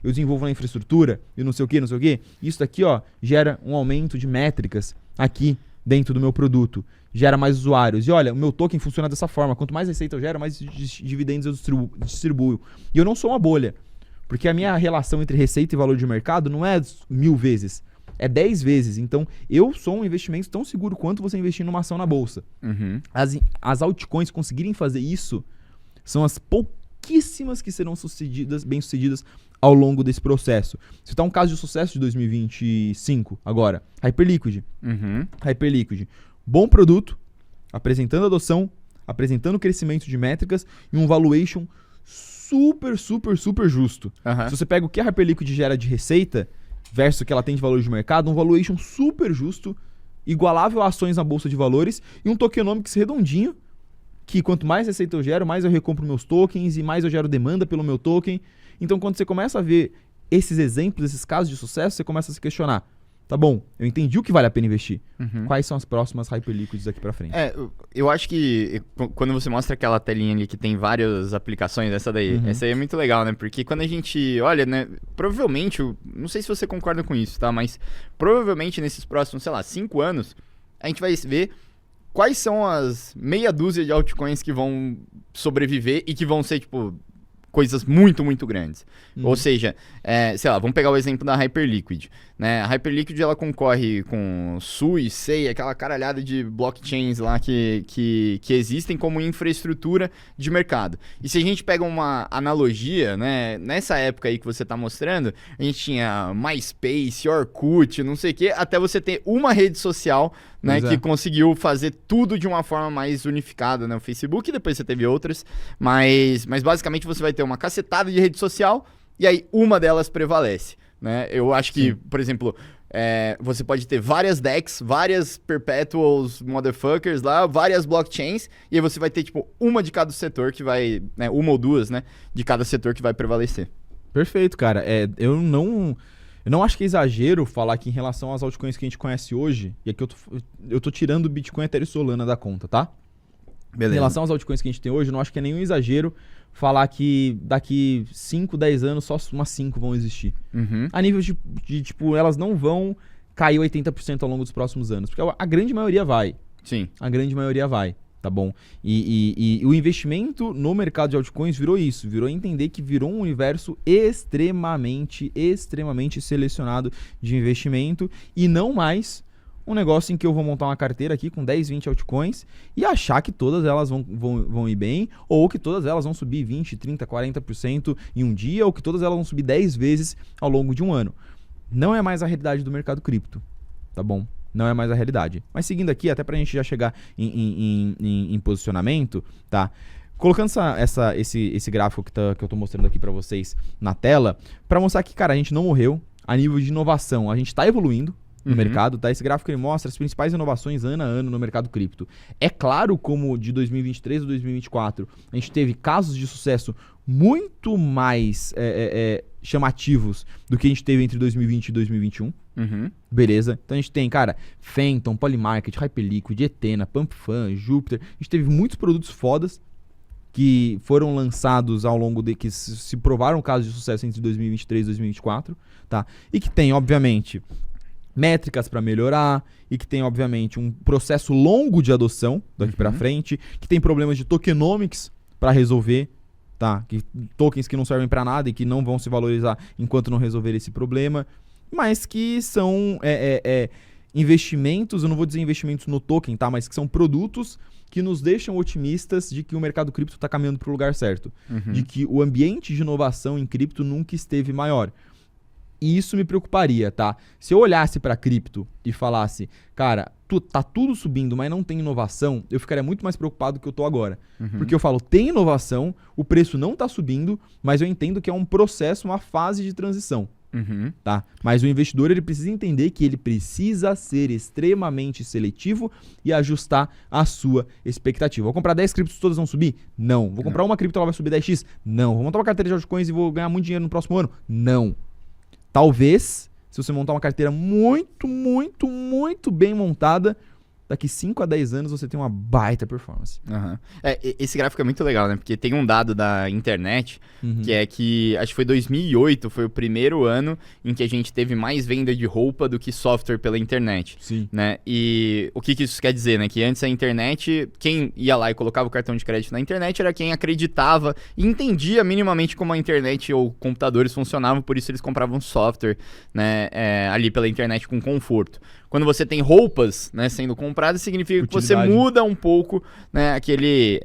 eu desenvolvo na infraestrutura e não sei o que, isso daqui, ó, gera um aumento de métricas aqui dentro do meu produto, gera mais usuários. E olha, o meu token funciona dessa forma, quanto mais receita eu gero, mais dividendos eu distribuo. E eu não sou uma bolha, porque a minha relação entre receita e valor de mercado não é 1000 vezes, é 10 vezes. Então, eu sou um investimento tão seguro quanto você investir numa ação na bolsa. As altcoins conseguirem fazer isso são as pouquíssimas que serão bem-sucedidas ao longo desse processo. Se tá um caso de sucesso de 2025 agora, Hyperliquid. Hyperliquid. Bom produto, apresentando adoção, apresentando crescimento de métricas e um valuation super justo. Se você pega o que a Hyperliquid gera de receita versus o que ela tem de valor de mercado, um valuation super justo, igualável a ações na bolsa de valores e um tokenomics redondinho, que quanto mais receita eu gero, mais eu recompro meus tokens e mais eu gero demanda pelo meu token. Então, quando você começa a ver esses exemplos, esses casos de sucesso, você começa a se questionar. Tá bom, eu entendi o que vale a pena investir. Quais são as próximas Hyperliquids daqui pra frente? Eu acho que quando você mostra aquela telinha ali que tem várias aplicações, essa aí é muito legal, né? Porque quando a gente olha, né? Provavelmente, não sei se você concorda com isso, tá? Mas provavelmente nesses próximos, sei lá, 5 anos, a gente vai ver quais são as meia dúzia de altcoins que vão sobreviver e que vão ser, tipo, coisas muito grandes. Ou seja, sei lá, vamos pegar o exemplo da Hyperliquid, né? A Hyperliquid, ela concorre com SUI, SEI, aquela caralhada de blockchains lá que existem como infraestrutura de mercado. E se a gente pega uma analogia, né? Nessa época aí que você tá mostrando, a gente tinha MySpace, Orkut, não sei o quê, até você ter uma rede social, né, que conseguiu fazer tudo de uma forma mais unificada, né? O Facebook, depois você teve outras, mas basicamente você vai ter uma cacetada de rede social e aí uma delas prevalece, né? Eu acho que, por exemplo, você pode ter várias DEX, várias Perpetuals Motherfuckers lá, várias blockchains, e aí você vai ter, tipo, uma de cada setor que vai, né, uma ou duas, né, de cada setor que vai prevalecer. Perfeito, cara. Eu não acho que é exagero falar que em relação às altcoins que a gente conhece hoje, e aqui eu tô tirando o Bitcoin, Ethereum e Solana da conta, tá? Beleza. Em relação às altcoins que a gente tem hoje, eu não acho que é nenhum exagero falar que daqui 5, 10 anos só umas 5 vão existir. A nível de, tipo, elas não vão cair 80% ao longo dos próximos anos, porque a grande maioria vai. Sim. A grande maioria vai, tá bom? E o investimento no mercado de altcoins virou isso, virou entender que virou um universo extremamente selecionado de investimento e não mais um negócio em que eu vou montar uma carteira aqui com 10, 20 altcoins e achar que todas elas vão ir bem, ou que todas elas vão subir 20, 30, 40% em um dia, ou que todas elas vão subir 10 vezes ao longo de um ano. Não é mais a realidade do mercado cripto, tá bom? Não é mais a realidade. Mas seguindo aqui, até pra gente já chegar em posicionamento, tá? Colocando esse gráfico que eu tô mostrando aqui pra vocês na tela, pra mostrar que, cara, a gente não morreu a nível de inovação. A gente tá evoluindo no mercado, tá? Esse gráfico ele mostra as principais inovações ano a ano no mercado cripto. É claro como de 2023 a 2024 a gente teve casos de sucesso muito mais chamativos do que a gente teve entre 2020 e 2021. Beleza? Então a gente tem, cara, Phantom, Polymarket, Hyperliquid, Ethena, PumpFun, Jupiter. A gente teve muitos produtos fodas que foram lançados ao longo de que se provaram casos de sucesso entre 2023 e 2024, tá? E que tem, obviamente, métricas para melhorar e que tem, obviamente, um processo longo de adoção daqui para frente, que tem problemas de tokenomics para resolver, tá? Que tokens que não servem para nada e que não vão se valorizar enquanto não resolver esse problema, mas que são investimentos, eu não vou dizer investimentos no token, tá? Mas que são produtos que nos deixam otimistas de que o mercado cripto está caminhando para o lugar certo, de que o ambiente de inovação em cripto nunca esteve maior. E isso me preocuparia, tá? Se eu olhasse para cripto e falasse, cara, tá tudo subindo, mas não tem inovação, eu ficaria muito mais preocupado do que eu tô agora. Porque eu falo, tem inovação, o preço não tá subindo, mas eu entendo que é um processo, uma fase de transição. Tá? Mas o investidor ele precisa entender que ele precisa ser extremamente seletivo e ajustar a sua expectativa. Vou comprar 10 criptos, todas vão subir? Não. Vou comprar uma cripto, ela vai subir 10x? Não. Vou montar uma carteira de altcoins e vou ganhar muito dinheiro no próximo ano? Não. Talvez, se você montar uma carteira muito bem montada, daqui 5 a 10 anos você tem uma baita performance. Uhum. Esse gráfico é muito legal, né? Porque tem um dado da internet, que é que, acho que foi 2008, foi o primeiro ano em que a gente teve mais venda de roupa do que software pela internet. Sim. Né? E o que isso quer dizer, né? Que antes a internet, quem ia lá e colocava o cartão de crédito na internet era quem acreditava e entendia minimamente como a internet ou computadores funcionavam, por isso eles compravam software, né? Ali pela internet com conforto. Quando você tem roupas, né, sendo compradas, significa que você muda um pouco, né, aquele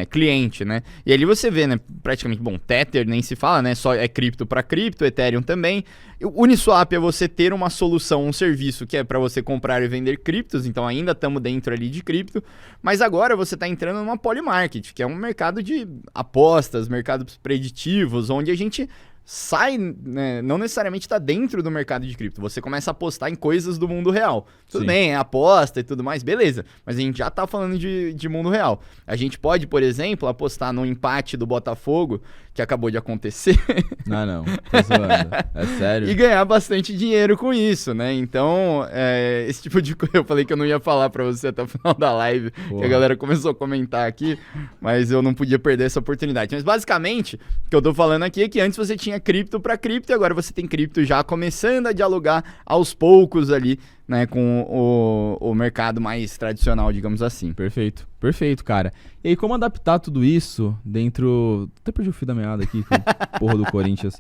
cliente, né? E ali você vê, né, praticamente, bom, Tether nem se fala, né? Só é cripto para cripto, Ethereum também. O Uniswap é você ter uma solução, um serviço que é para você comprar e vender criptos, então ainda estamos dentro ali de cripto, mas agora você está entrando numa polymarket, que é um mercado de apostas, mercados preditivos, onde a gente sai, né, não necessariamente está dentro do mercado de cripto. Você começa a apostar em coisas do mundo real. Tudo bem, é aposta e tudo mais, beleza. Mas a gente já está falando de mundo real. A gente pode, por exemplo, apostar no empate do Botafogo, que acabou de acontecer. Não. Tô zoando. É sério. E ganhar bastante dinheiro com isso, né? Então, esse tipo de coisa eu falei que eu não ia falar pra você até o final da live, que a galera começou a comentar aqui, mas eu não podia perder essa oportunidade. Mas basicamente, o que eu tô falando aqui é que antes você tinha cripto para cripto e agora você tem cripto já começando a dialogar aos poucos ali, né, com o mercado mais tradicional, digamos assim. Perfeito, cara. E aí, como adaptar tudo isso dentro... Até perdi o fio da meada aqui, com porra do Corinthians.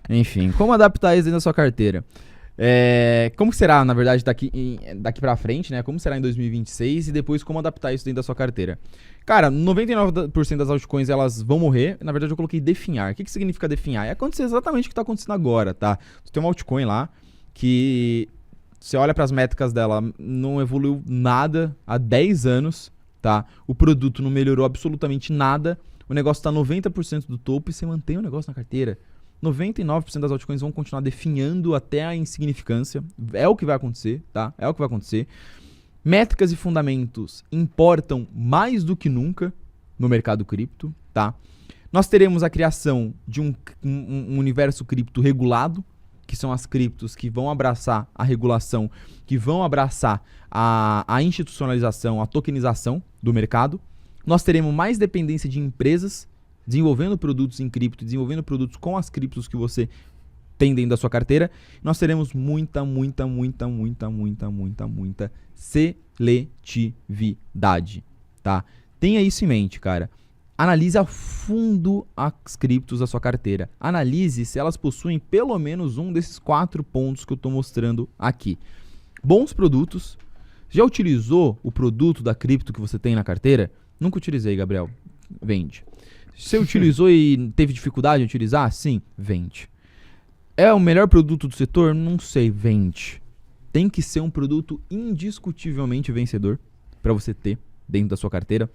Enfim, como adaptar isso dentro da sua carteira? Como será, na verdade, daqui pra frente, né? Como será em 2026 e depois como adaptar isso dentro da sua carteira? Cara, 99% das altcoins, elas vão morrer. Na verdade, eu coloquei definhar. O que significa definhar? É acontecer exatamente o que tá acontecendo agora, tá? Você tem uma altcoin lá que... Você olha para as métricas dela, não evoluiu nada há 10 anos, tá? O produto não melhorou absolutamente nada. O negócio está 90% do topo e você mantém o negócio na carteira. 99% das altcoins vão continuar definhando até a insignificância. É o que vai acontecer, tá? É o que vai acontecer. Métricas e fundamentos importam mais do que nunca no mercado cripto, tá? Nós teremos a criação de um universo cripto regulado, que são as criptos que vão abraçar a regulação, que vão abraçar a institucionalização, a tokenização do mercado. Nós teremos mais dependência de empresas desenvolvendo produtos em cripto, desenvolvendo produtos com as criptos que você tem dentro da sua carteira. Nós teremos muita seletividade, tá? Tenha isso em mente, cara. Analise a fundo as criptos da sua carteira. Analise se elas possuem pelo menos um desses 4 pontos que eu estou mostrando aqui. Bons produtos. Já utilizou o produto da cripto que você tem na carteira? Nunca utilizei, Gabriel. Vende. Você utilizou e teve dificuldade em utilizar? Sim, vende. É o melhor produto do setor? Não sei, vende. Tem que ser um produto indiscutivelmente vencedor para você ter dentro da sua carteira.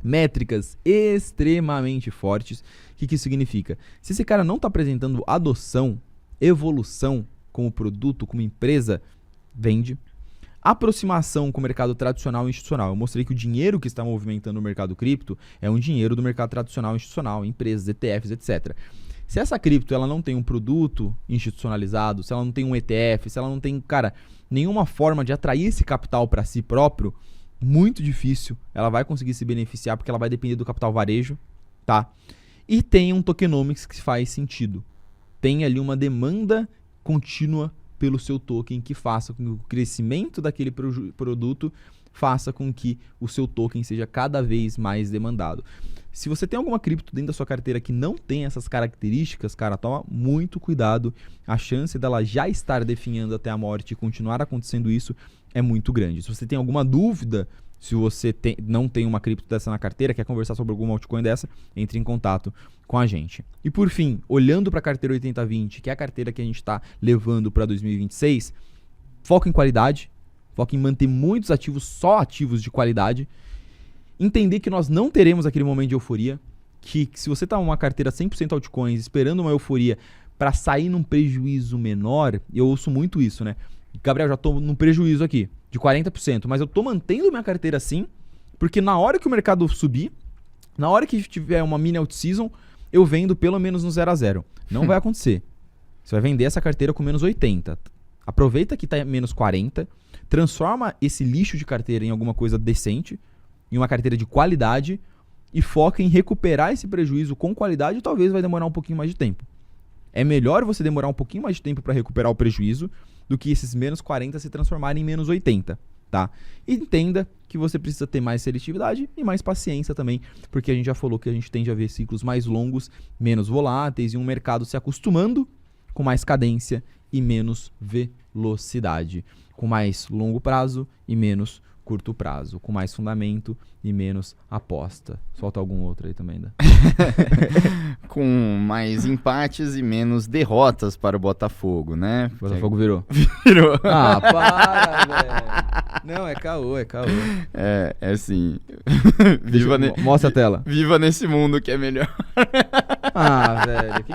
Métricas extremamente fortes. O que isso significa? Se esse cara não está apresentando adoção, evolução como produto, como empresa, vende. Aproximação com o mercado tradicional e institucional. Eu mostrei que o dinheiro que está movimentando o mercado cripto é um dinheiro do mercado tradicional e institucional, empresas, ETFs, etc. Se essa cripto ela não tem um produto institucionalizado, se ela não tem um ETF, se ela não tem, cara, nenhuma forma de atrair esse capital para si próprio, muito difícil ela vai conseguir se beneficiar, porque ela vai depender do capital varejo, tá? E tem um tokenomics que faz sentido. Tem ali uma demanda contínua pelo seu token que faça com que o crescimento daquele produto faça com que o seu token seja cada vez mais demandado. Se você tem alguma cripto dentro da sua carteira que não tem essas características, cara, toma muito cuidado. A chance dela já estar definhando até a morte e continuar acontecendo isso é muito grande. Se você tem alguma dúvida, se você não tem uma cripto dessa na carteira, quer conversar sobre alguma altcoin dessa, entre em contato com a gente. E por fim, olhando para a carteira 8020, que é a carteira que a gente está levando para 2026, foco em qualidade, foco em manter muitos ativos, só ativos de qualidade. Entender que nós não teremos aquele momento de euforia, que se você está uma carteira 100% altcoins, esperando uma euforia para sair num prejuízo menor, eu ouço muito isso, né? Gabriel, já estou num prejuízo aqui de 40%, mas eu estou mantendo minha carteira assim, porque na hora que o mercado subir, na hora que tiver uma mini out-season, eu vendo pelo menos no 0 a 0. Não vai acontecer. Você vai vender essa carteira com menos 80. Aproveita que está menos 40, Transforma esse lixo de carteira em alguma coisa decente, em uma carteira de qualidade, e foca em recuperar esse prejuízo com qualidade, e talvez vai demorar um pouquinho mais de tempo. É melhor você demorar um pouquinho mais de tempo para recuperar o prejuízo do que esses menos 40 se transformarem em menos 80, tá? E entenda que você precisa ter mais seletividade e mais paciência também, porque a gente já falou que a gente tende a ver ciclos mais longos, menos voláteis e um mercado se acostumando com mais cadência e menos velocidade, com mais longo prazo e menos curto prazo, com mais fundamento e menos aposta. Solta algum outro aí também, né? Com mais empates e menos derrotas para o Botafogo, né? O Botafogo virou. Virou. Ah, para, velho. Não, é caô, é caô. É assim. Mostra a tela. Viva nesse mundo que é melhor. Ah, velho. Que...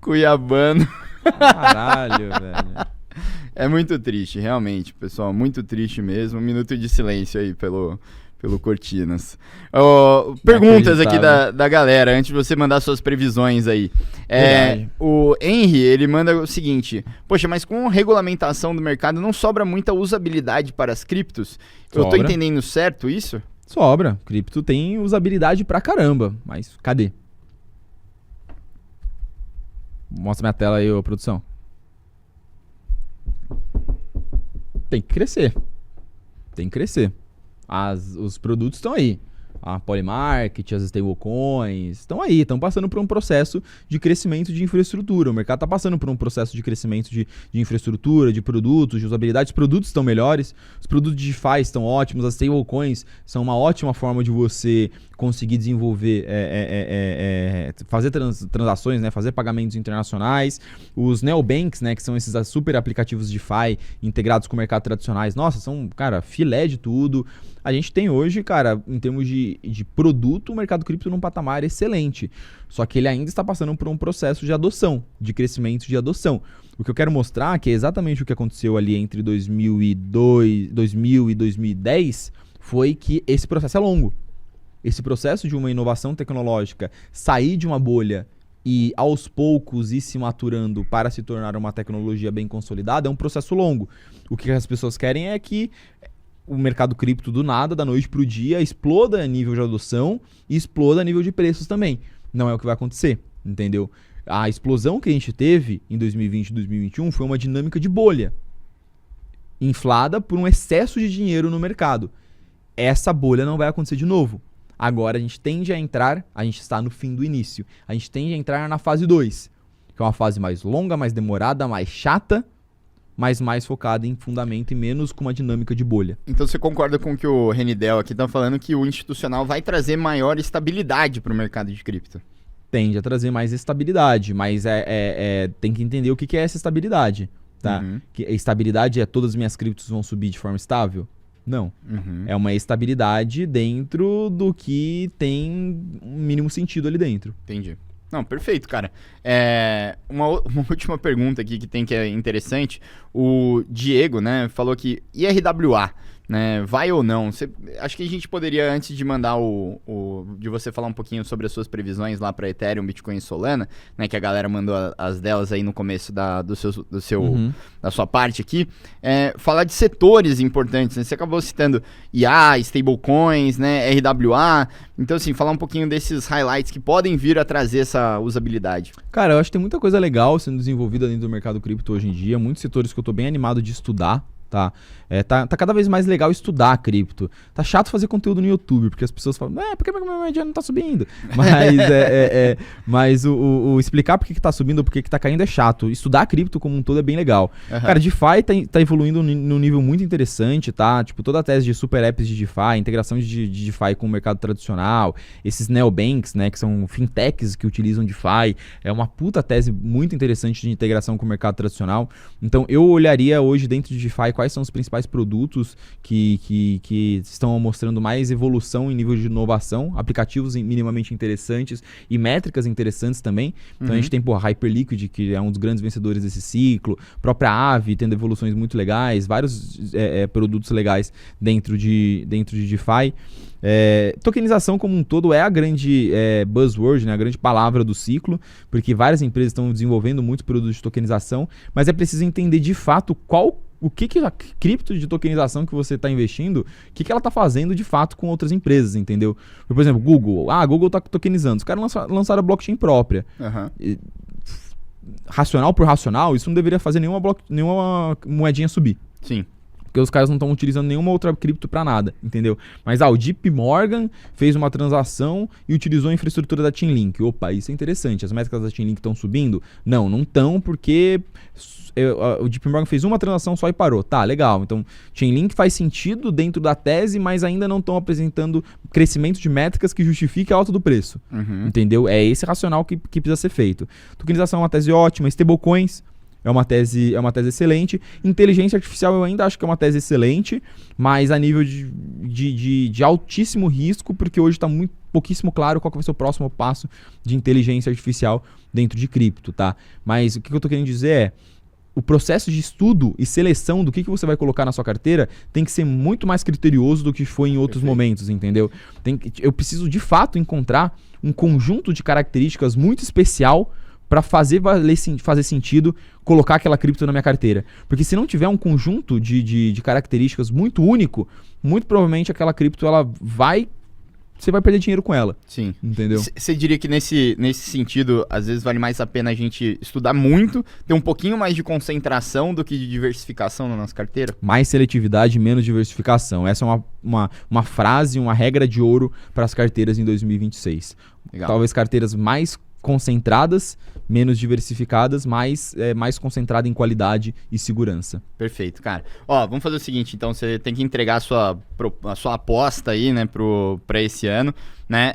Cuiabano. Caralho, velho. É muito triste, realmente, pessoal. Muito triste mesmo. Um minuto de silêncio aí pelo Cortinas. Perguntas aqui da galera, antes de você mandar suas previsões aí. O Henry, ele manda o seguinte: poxa, mas com regulamentação do mercado não sobra muita usabilidade para as criptos? Eu tô entendendo certo isso? Sobra. Cripto tem usabilidade pra caramba, mas cadê? Mostra minha tela aí, ô produção. Tem que crescer. Tem que crescer. Os produtos estão aí. A Polymarket, as stablecoins, estão aí, estão passando por um processo de crescimento de infraestrutura. O mercado está passando por um processo de crescimento de infraestrutura, de produtos, de usabilidade. Os produtos estão melhores, os produtos de DeFi estão ótimos, as stablecoins são uma ótima forma de você conseguir desenvolver, fazer transações, né, fazer pagamentos internacionais. Os neobanks, né, que são esses super aplicativos de DeFi integrados com o mercado tradicionais. Nossa, são, cara, filé de tudo. A gente tem hoje, cara, em termos de produto, o mercado cripto num patamar excelente. Só que ele ainda está passando por um processo de adoção, de crescimento de adoção. O que eu quero mostrar que é exatamente o que aconteceu ali entre 2000 e 2010 foi que esse processo é longo. Esse processo de uma inovação tecnológica sair de uma bolha e aos poucos ir se maturando para se tornar uma tecnologia bem consolidada é um processo longo. O que as pessoas querem é que o mercado cripto do nada, da noite pro dia, exploda a nível de adoção e exploda a nível de preços também. Não é o que vai acontecer, entendeu? A explosão que a gente teve em 2020 e 2021 foi uma dinâmica de bolha, inflada por um excesso de dinheiro no mercado. Essa bolha não vai acontecer de novo. Agora a gente tende a entrar, a gente está no fim do início, a gente tende a entrar na fase 2, que é uma fase mais longa, mais demorada, mais chata, mas mais focada em fundamento e menos com uma dinâmica de bolha. Então você concorda com o que o Renidel aqui está falando, que o institucional vai trazer maior estabilidade para o mercado de cripto? Tende a trazer mais estabilidade, mas tem que entender o que é essa estabilidade. Tá? Uhum. Que estabilidade é todas as minhas criptos vão subir de forma estável? Não. Uhum. É uma estabilidade dentro do que tem um mínimo sentido ali dentro. Entendi. Não, perfeito, cara. Uma última pergunta aqui que é interessante. O Diego, né, falou que IRWA, né, vai ou não? Acho que a gente poderia, antes de mandar de você falar um pouquinho sobre as suas previsões lá para Ethereum, Bitcoin e Solana, né, que a galera mandou as delas aí no começo da sua parte aqui, falar de setores importantes, né? Você acabou citando IA, stablecoins, né, RWA, então assim, falar um pouquinho desses highlights que podem vir a trazer essa usabilidade. Cara, eu acho que tem muita coisa legal sendo desenvolvida dentro do mercado cripto hoje em dia, muitos setores que eu tô bem animado de estudar. Tá cada vez mais legal estudar cripto. Tá chato fazer conteúdo no YouTube, porque as pessoas falam, por que meu média não tá subindo? Mas o explicar por que tá subindo ou por que tá caindo é chato. Estudar cripto como um todo é bem legal. Uhum. Cara, DeFi tá evoluindo num nível muito interessante, tá? Tipo, toda a tese de super apps de DeFi, integração de DeFi com o mercado tradicional, esses neobanks, né, que são fintechs que utilizam DeFi, é uma puta tese muito interessante de integração com o mercado tradicional. Então, eu olharia hoje dentro de DeFi quais são os principais produtos que estão mostrando mais evolução em nível de inovação, aplicativos minimamente interessantes e métricas interessantes também. Então a gente tem Hyperliquid, que é um dos grandes vencedores desse ciclo, própria Aave tendo evoluções muito legais, vários produtos legais dentro de DeFi. Tokenização como um todo é a grande buzzword, né, a grande palavra do ciclo, porque várias empresas estão desenvolvendo muitos produtos de tokenização, mas é preciso entender de fato qual o que a cripto de tokenização que você está investindo, o que ela está fazendo de fato com outras empresas, entendeu? Por exemplo, Google. Google está tokenizando. Os caras lançaram a blockchain própria. Racional por racional, isso não deveria fazer nenhuma moedinha subir. Sim. Porque os caras não estão utilizando nenhuma outra cripto para nada, entendeu? Mas o JP Morgan fez uma transação e utilizou a infraestrutura da Chainlink. Opa, isso é interessante. As métricas da Chainlink estão subindo? Não estão, porque o JP Morgan fez uma transação só e parou. Tá, legal. Então, Chainlink faz sentido dentro da tese, mas ainda não estão apresentando crescimento de métricas que justifique a alta do preço. Entendeu? É esse racional que precisa ser feito. Tokenização é uma tese ótima. Stablecoins é uma tese excelente. Inteligência artificial eu ainda acho que é uma tese excelente, mas a nível de altíssimo risco, porque hoje está pouquíssimo claro qual que vai ser o próximo passo de inteligência artificial dentro de cripto, tá? Mas o que eu estou querendo dizer é, o processo de estudo e seleção do que você vai colocar na sua carteira tem que ser muito mais criterioso do que foi em outros momentos, entendeu? Eu preciso de fato encontrar um conjunto de características muito especial para fazer sentido colocar aquela cripto na minha carteira. Porque se não tiver um conjunto de características muito único, muito provavelmente aquela cripto você vai perder dinheiro com ela. Sim. Entendeu? Você diria que nesse sentido, às vezes vale mais a pena a gente estudar muito, ter um pouquinho mais de concentração do que de diversificação na nossa carteira? Mais seletividade, menos diversificação. Essa é uma frase, uma regra de ouro para as carteiras em 2026. Legal. Talvez carteiras mais concentradas, menos diversificadas, mais concentrada em qualidade e segurança. Perfeito, cara. Ó, vamos fazer o seguinte, então você tem que entregar a sua aposta aí, né, pra esse ano, né?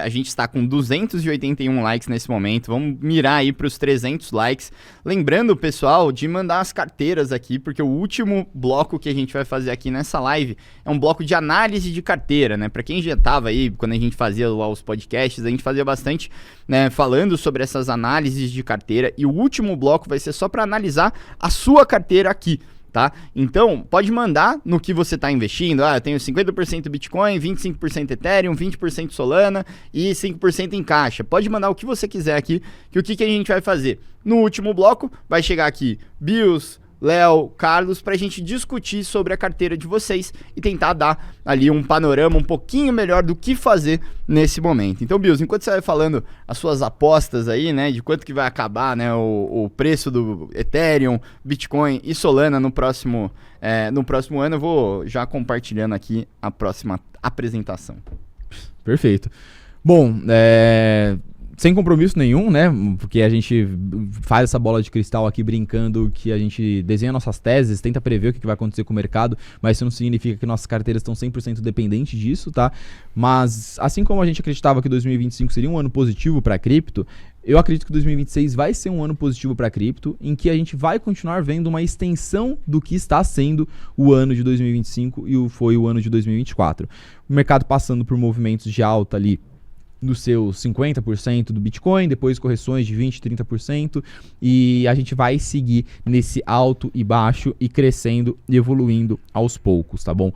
A gente está com 281 likes nesse momento, vamos mirar aí pros 300 likes. Lembrando, pessoal, de mandar as carteiras aqui, porque o último bloco que a gente vai fazer aqui nessa live é um bloco de análise de carteira, né? Pra quem já tava aí, quando a gente fazia lá os podcasts, a gente fazia bastante, né, falando sobre essas análises de carteira, e o último bloco vai ser só para analisar a sua carteira aqui, tá? Então, pode mandar no que você está investindo. Eu tenho 50% Bitcoin, 25% Ethereum, 20% Solana e 5% em caixa. Pode mandar o que você quiser aqui, que o que a gente vai fazer? No último bloco, vai chegar aqui Bills, Léo, Carlos, pra gente discutir sobre a carteira de vocês e tentar dar ali um panorama um pouquinho melhor do que fazer nesse momento. Então, Bills, enquanto você vai falando as suas apostas aí, né, de quanto que vai acabar, né, o preço do Ethereum, Bitcoin e Solana no próximo ano, eu vou já compartilhando aqui a próxima apresentação. Perfeito. Bom, sem compromisso nenhum, né? Porque a gente faz essa bola de cristal aqui brincando que a gente desenha nossas teses, tenta prever o que vai acontecer com o mercado, mas isso não significa que nossas carteiras estão 100% dependentes disso, tá? Mas assim como a gente acreditava que 2025 seria um ano positivo para cripto, eu acredito que 2026 vai ser um ano positivo para cripto, em que a gente vai continuar vendo uma extensão do que está sendo o ano de 2025 e foi o ano de 2024. O mercado passando por movimentos de alta ali, dos seus 50% do Bitcoin, depois correções de 20%, 30%, e a gente vai seguir nesse alto e baixo e crescendo e evoluindo aos poucos, tá bom?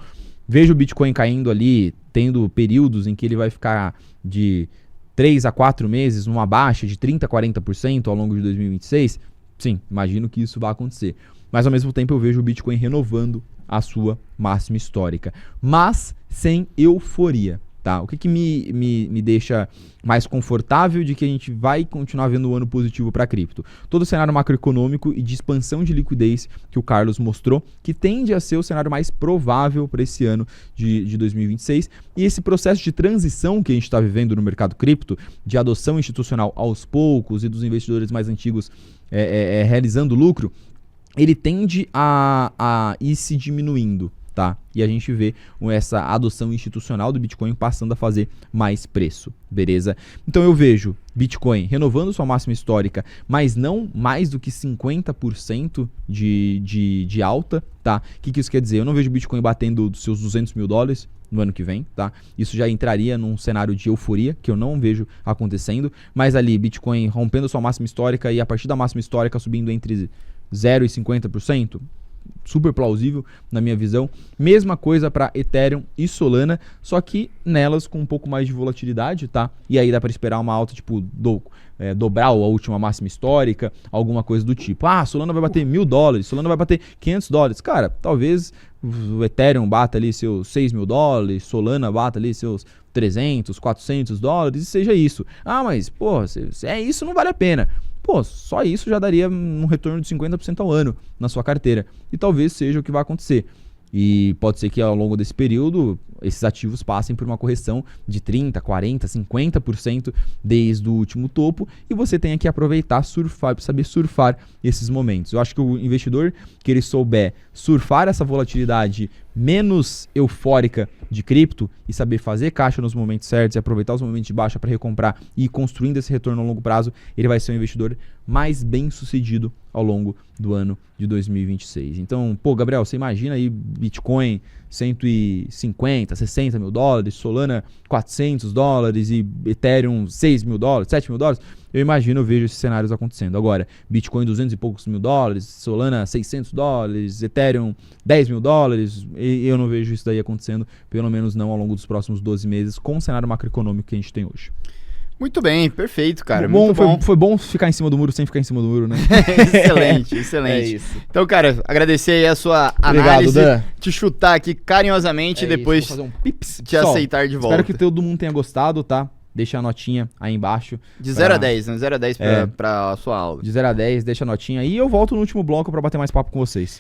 Vejo o Bitcoin caindo ali, tendo períodos em que ele vai ficar de 3 a 4 meses numa baixa de 30% a 40% ao longo de 2026. Sim, imagino que isso vai acontecer. Mas ao mesmo tempo eu vejo o Bitcoin renovando a sua máxima histórica, mas sem euforia. Tá? O que me deixa mais confortável de que a gente vai continuar vendo um ano positivo para cripto? Todo o cenário macroeconômico e de expansão de liquidez que o Carlos mostrou, que tende a ser o cenário mais provável para esse ano de 2026. E esse processo de transição que a gente está vivendo no mercado cripto, de adoção institucional aos poucos e dos investidores mais antigos realizando lucro, ele tende a ir se diminuindo. Tá? E a gente vê essa adoção institucional do Bitcoin passando a fazer mais preço, beleza? Então eu vejo Bitcoin renovando sua máxima histórica, mas não mais do que 50% de alta, tá? O que isso quer dizer? Eu não vejo o Bitcoin batendo dos seus $200 mil no ano que vem, tá? Isso já entraria num cenário de euforia, que eu não vejo acontecendo, mas ali Bitcoin rompendo sua máxima histórica e a partir da máxima histórica subindo entre 0% e 50%, super plausível na minha visão. Mesma coisa para Ethereum e Solana, só que nelas com um pouco mais de volatilidade, tá? E aí dá para esperar uma alta tipo dobrar a última máxima histórica, alguma coisa do tipo. Ah, Solana vai bater $1.000, Solana vai bater $500. Cara, talvez o Ethereum bata ali seus $6.000, Solana bata ali seus $300, $400 e seja isso. Ah, mas, pô, se é isso, não vale a pena. Pô, só isso já daria um retorno de 50% ao ano na sua carteira. E talvez seja o que vai acontecer. E pode ser que ao longo desse período esses ativos passem por uma correção de 30%, 40%, 50% desde o último topo e você tenha que aproveitar, saber surfar esses momentos. Eu acho que o investidor que ele souber surfar essa volatilidade menos eufórica de cripto e saber fazer caixa nos momentos certos e aproveitar os momentos de baixa para recomprar e ir construindo esse retorno a longo prazo, ele vai ser um investidor mais bem sucedido ao longo do ano de 2026. Então, pô, Gabriel, você imagina aí Bitcoin 150, $60.000, Solana $400 e Ethereum $6.000, $7.000? Eu vejo esses cenários acontecendo. Agora, Bitcoin 200 e poucos mil dólares, Solana $600, Ethereum $10.000, e eu não vejo isso daí acontecendo, pelo menos não ao longo dos próximos 12 meses, com o cenário macroeconômico que a gente tem hoje. Muito bem, perfeito, cara. Bom, muito bom. Foi bom ficar em cima do muro sem ficar em cima do muro, né? Excelente, excelente. É isso. Então, cara, agradecer aí a sua Obrigado, análise, Dan. te chutar aqui carinhosamente e depois Vou fazer um pips. te aceitar de volta. Espero que todo mundo tenha gostado, tá? Deixa a notinha aí embaixo. De 0 a 10, né? 0 a 10 pra sua aula. De 0 a 10, deixa a notinha aí e eu volto no último bloco pra bater mais papo com vocês.